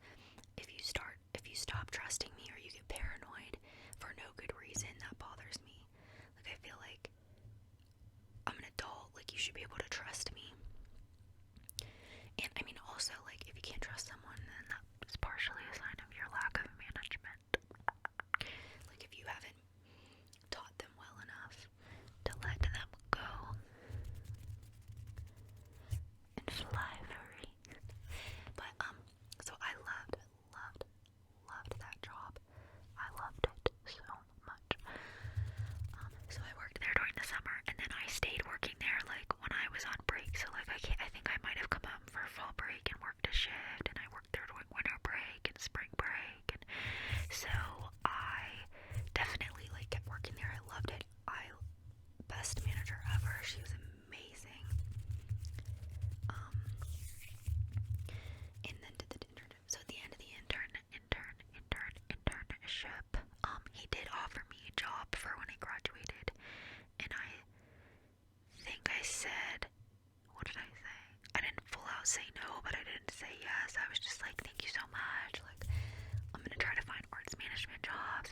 if you stop trusting me or you get paranoid for no good reason, that bothers me. Like I feel like I'm an adult, like you should be able to trust me. And I mean also, like if you can't trust someone, then that's partially a sign of your lack of management. Like if you haven't taught them well enough to let them go and fly free.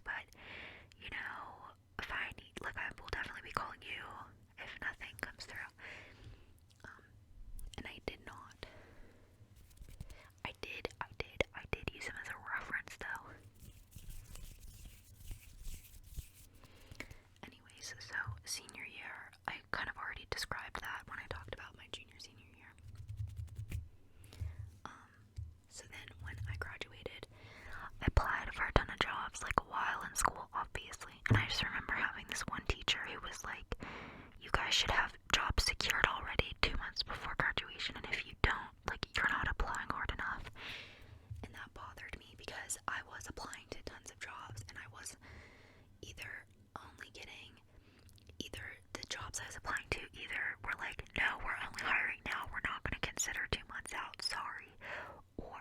but, you know, if I need, like, I will definitely be calling you if nothing comes through. And I did not. I did use him as a reference, though. Anyways, so senior year, I kind of already described that when I talked about my senior year. So then when I graduated, I applied for a ton of jobs, like while in school, obviously. And I just remember having this one teacher who was like, you guys should have jobs secured already 2 months before graduation, and if you don't, like, you're not applying hard enough. And that bothered me because I was applying to tons of jobs, and I was either only getting, either the jobs I was applying to either were like, no, we're only hiring now, we're not going to consider 2 months out, sorry, or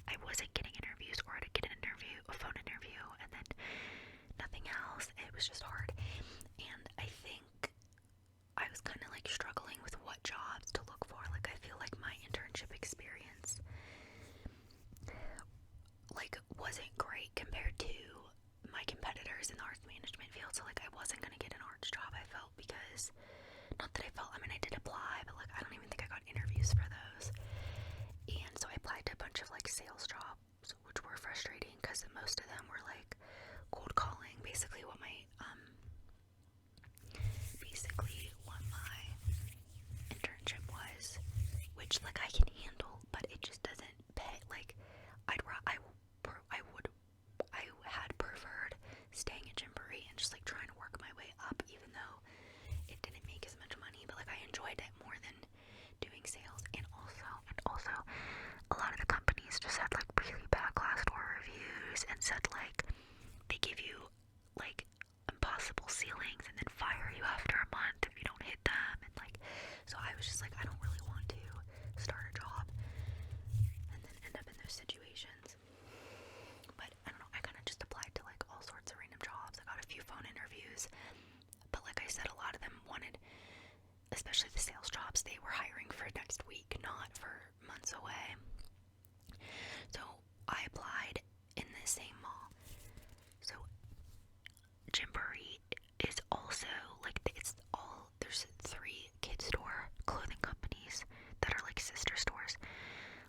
I wasn't getting interviews, or I'd get an interview, a phone interview, and then nothing else. It was just hard. And I think I was kind of like struggling with what jobs to look for. Like, I feel like my internship experience like wasn't great compared to my competitors in the arts management field. So like I wasn't gonna get an arts job, I felt, because not that I felt, I mean, I did apply, but like I don't even think I got interviews for those. And so I applied to a bunch of like sales jobs, which were frustrating because most of them were like cold calling, basically what my internship was, which like I can handle, but it just doesn't pay. Like I had preferred staying at Gymboree and just like trying to work my way up, even though it didn't make as much money, but like I enjoyed it more than doing sales. And also a lot of the companies just had like really bad Glassdoor reviews and said like they give you like impossible ceilings and then fire you after a month if you don't hit them, and like, so I was just like, I don't really want to start a job and then end up in those situations. But I don't know, I kind of just applied to like all sorts of random jobs. I got a few phone interviews, but like I said, a lot of them wanted, especially the sales jobs, they were hiring for next week, not for months away. So I applied in the same mall. So Gymboree is also like, it's all, there's 3 kid store clothing companies that are like sister stores.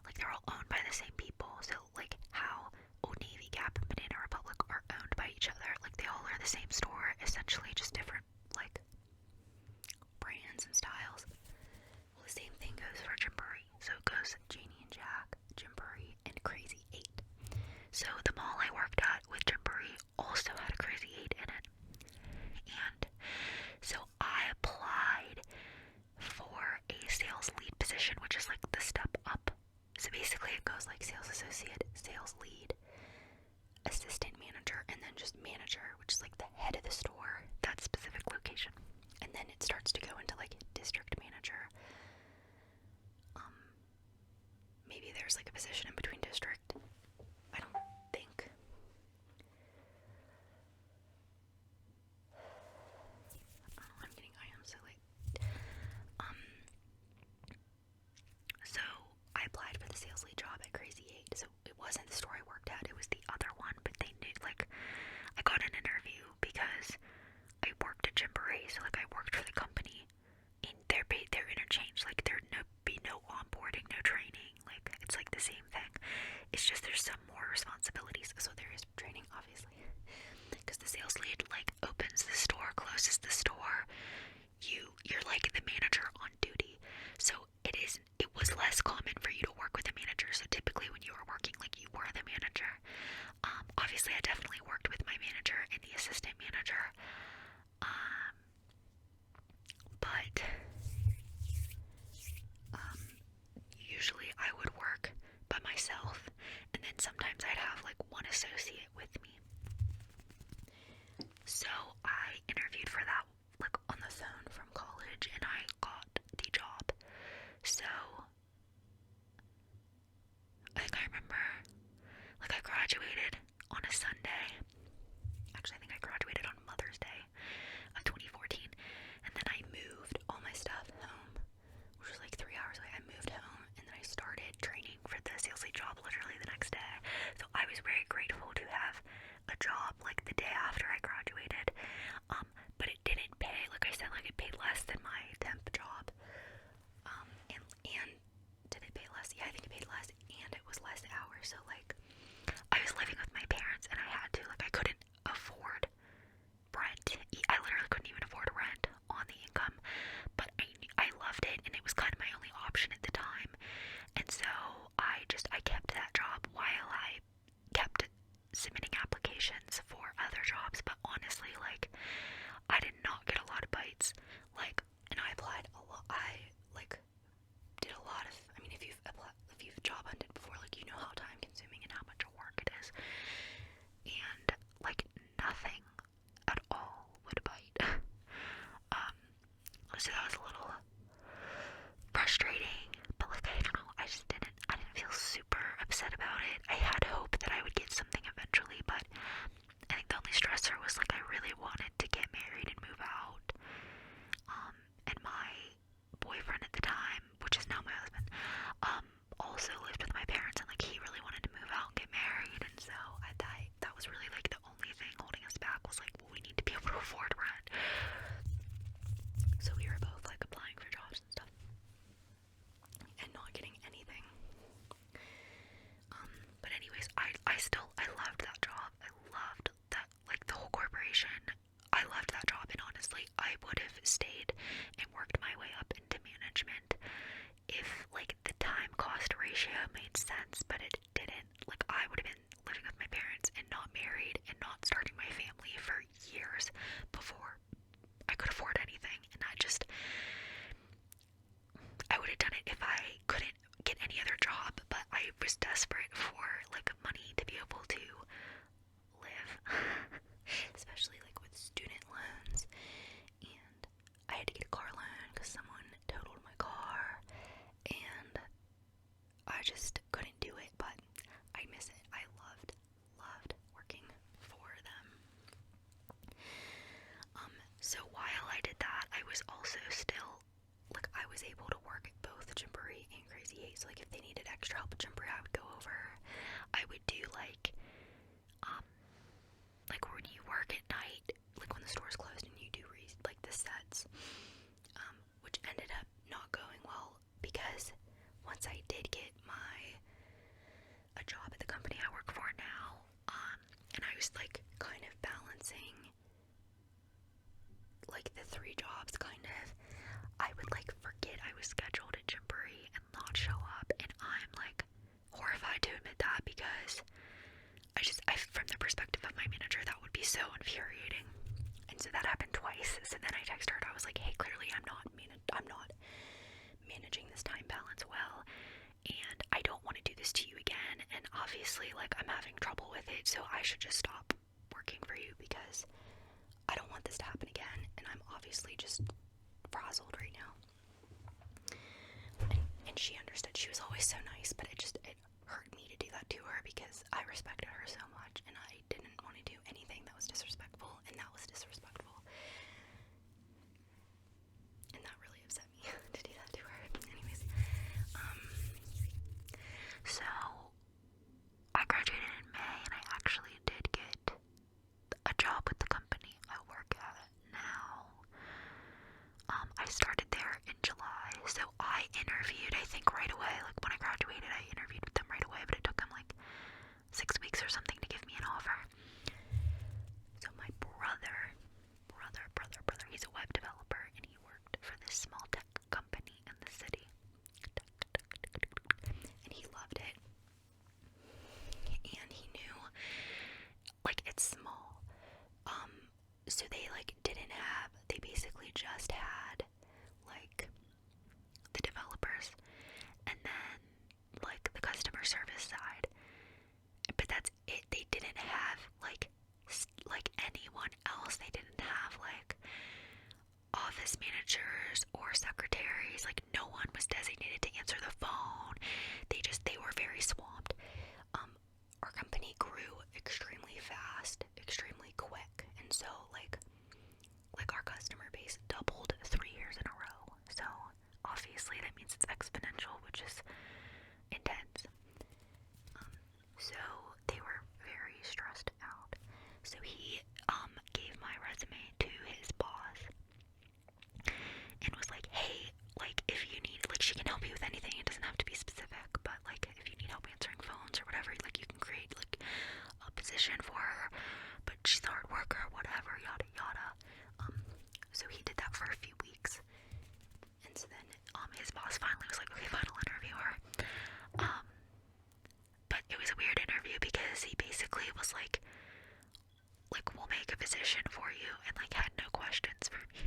Like they're all owned by the same people. So like how Old Navy, Gap, and Banana Republic are owned by each other, like they all are the same store, essentially, just different like brands and styles. Well, the same thing goes for Gymboree. So it goes Janie and Jack, Gymboree, and Crazy 8. So the mall I worked at with Gymboree also had a Crazy 8 in it. And so I applied for a sales lead position, which is like the step up. So basically it goes like sales associate, sales lead, assistant manager, and then just manager, which is like the head of the store, that specific location. And then it starts to go into like district manager. Maybe there's like a position in between district. I don't think. Oh, I am so late. So I applied for the sales lead job at Crazy 8. So it wasn't the store I worked at, it was the other one, but they knew, like, I got an interview because I worked at Gymboree, so like I worked for the company, and they're interchanged, like there'd be no onboarding, no training, like it's like the same thing. It's just there's some more responsibilities, so there is training, obviously, because the sales lead like opens the store, closes the store. You're like the manager on duty, so it was less common for you to work with a manager. So typically when you were working, like you were the manager. Obviously I definitely worked with my manager and the assistant manager, but usually I would work by myself, and then sometimes I'd have like one associate with me. So I interviewed for that like on the phone from college, and I got the job. So I think I remember, like I graduated on a Sunday. Actually, I think I graduated on Mother's Day. super upset about it. I had hope that I would get something eventually, but I think the only stressor was like I really wanted to get married and move out. And my boyfriend at the time, which is now my husband, also lived with my parents, and like he really wanted to move out and get married, and so I thought that was really like the only thing holding us back was like, well, we need to be able to afford rent. So we were both like applying for jobs and stuff and not getting anything. But anyways, I loved that job. I loved that, like, the whole corporation. I loved that job, and honestly, I would have stayed and worked my way up into management if, like, the time cost ratio made sense, but it didn't. Like, I would have been living with my parents and not married and not starting my family for years before I could afford anything, and I would have done it if I couldn't get any other job, but I was desperate for, like, money to be able to live, especially, like, with student loans, and I had to get a car loan because someone totaled my car, and I just couldn't do it, but I miss it. I loved working for them. So while I did that, I was also still, like, I was able to work at both Gymboree and Crazy 8, so, like, if they needed extra help at Gymboree, I would go over. I would do, like when you work at night, like, when the store's closed and you do, like, the sets, which ended up not going well, because once I did get a job at the company I work for now, and I was, like, kind of balancing, like, the 3 jobs, kind of, I would, like, forget I was scheduled at Gymboree and not show up, and I'm, like, horrified to admit that, because from the perspective of my manager, that would be so infuriating, and so that happened twice. So then I texted her, and I was like, hey, clearly I'm not managing this time balance well, and I don't want to do this to you again, and obviously, like, I'm having trouble with it, so I should just stop working for you, because I don't want this to happen again, and I'm obviously just frazzled right now. And she understood. She was always so nice, but it hurt me to do that to her, because I respected her so much, and I didn't want to do anything that was disrespectful, and that was disrespectful. And that really upset me to do that to her. Anyways, so I graduated in May, and I actually did get a job with the company I work at now. I started there in July, so I interviewed, I think, right away. Like, when I graduated, I interviewed with them right away, but it took them like 6 weeks or something to give me an offer. So my brother, he's a web developer, and he worked for this small tech company in the city, and he loved it, and he knew, like, it's small, so they basically just had, like, the developers, and then, like, the customer service side, but that's it. They didn't have, like anyone else. They didn't have, like, office managers or secretaries. Like, no one was designated to answer the phone. They were very swamped. Our company grew extremely fast, extremely quick, and so, like our customer base doubled 3 years in a row. So obviously that means it's exponential, which is intense. So they were very stressed out. So he gave my resume to his boss and was like, hey, like, if you need, like, she can help you with anything. It doesn't have to be specific, but, like, if you need help answering phones or whatever, like, you can create, like, a position for her, but she's a hard worker, whatever, yada yada. So he did that for a few weeks, and so then his boss finally was like, okay, final interview her. But it was a weird interview, because he basically was like, we'll make a position for you, and, like, had no questions for me.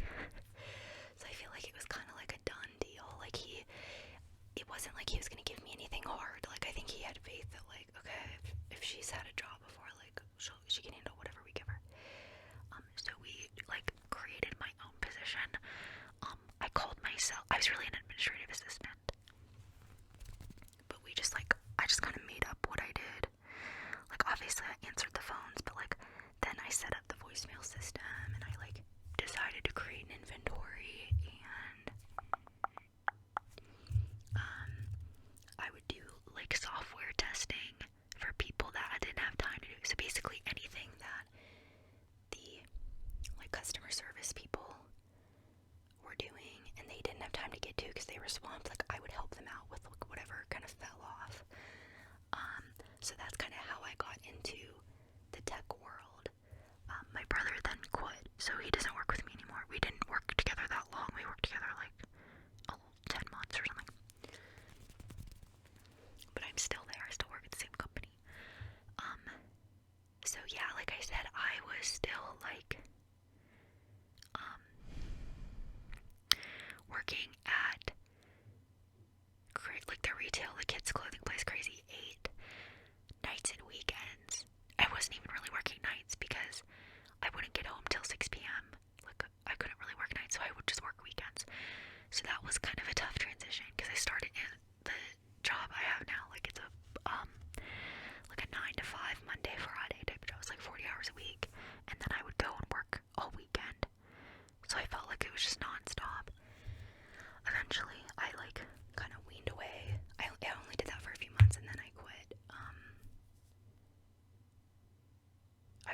So I feel like it was kind of like a done deal. Like, it wasn't like he was gonna give me anything hard. Like, I think he had faith that, like, okay, if she's had a job before, like, she can handle whatever we give her.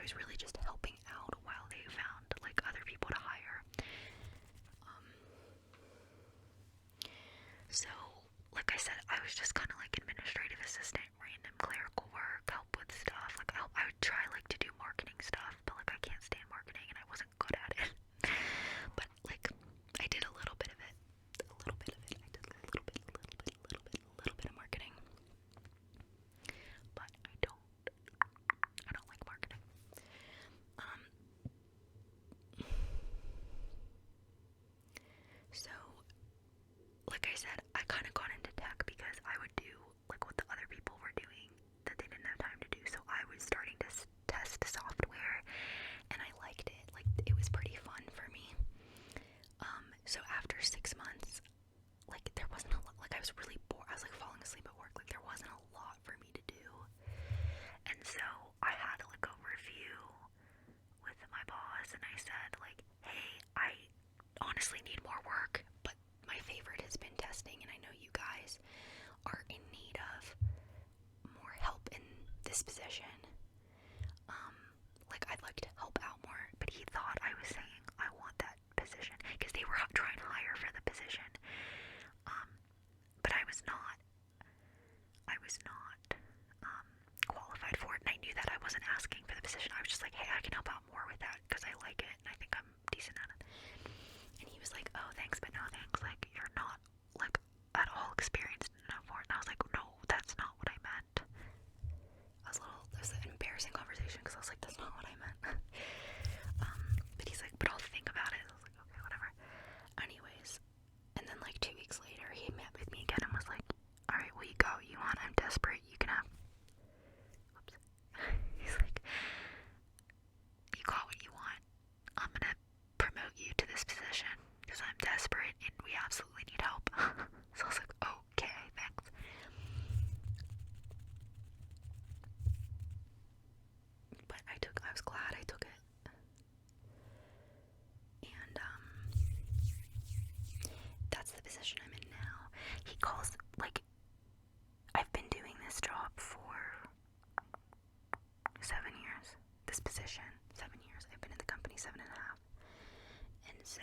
was really just helping out while they found like other people to hire. So like I said, I was just kind of like administrative assistant, random clerical work, help with stuff. Like I would try like to do marketing stuff, but like I can't stand marketing and I wasn't good at it. But like I did a little bit of it. A little bit of it. I did a little bit of marketing. But I don't like marketing. So like I said, I kind of got into tech because I would do like what the other people were doing that they didn't have time to do. So I was starting to test software, and I liked it. Like it was pretty fun for me. So after 6 months, like there wasn't a lot. Like I was really bored. I was like falling asleep at work. Like there wasn't a lot for me to do, and so I had like a review with my boss, and I said like, hey, I honestly need more work, but my favorite has been testing, and I know you guys are in need of more help in this position. Like I'd like to help out more, but he thought I was saying I want that position because they were trying to hire for the position. But I was not qualified for it, and I knew that I wasn't asking for the position. I was just like, hey, I can help out more with that because I like it and I think I'm decent at it. And he was like, oh, thanks, but no thanks. Like, you're not, like, at all experienced enough for it. And I was like, no, that's not what I meant. It was an embarrassing conversation because I was like, that's not what I meant. But he's like, but I'll think about it. I was like, okay, whatever. Anyways, and then like 2 weeks later, he met with me again and was like, alright, well, you got what you want. I'm desperate. You can have, whoops. He's like, you got what you want. I'm gonna promote you to this position because I'm desperate and we absolutely need help. So I was like, okay, thanks. But I was glad I took it. And that's the position I'm in now. He calls, like, I've been doing this job for 7 years. This position, 7 years. I've been in the company 7.5. And so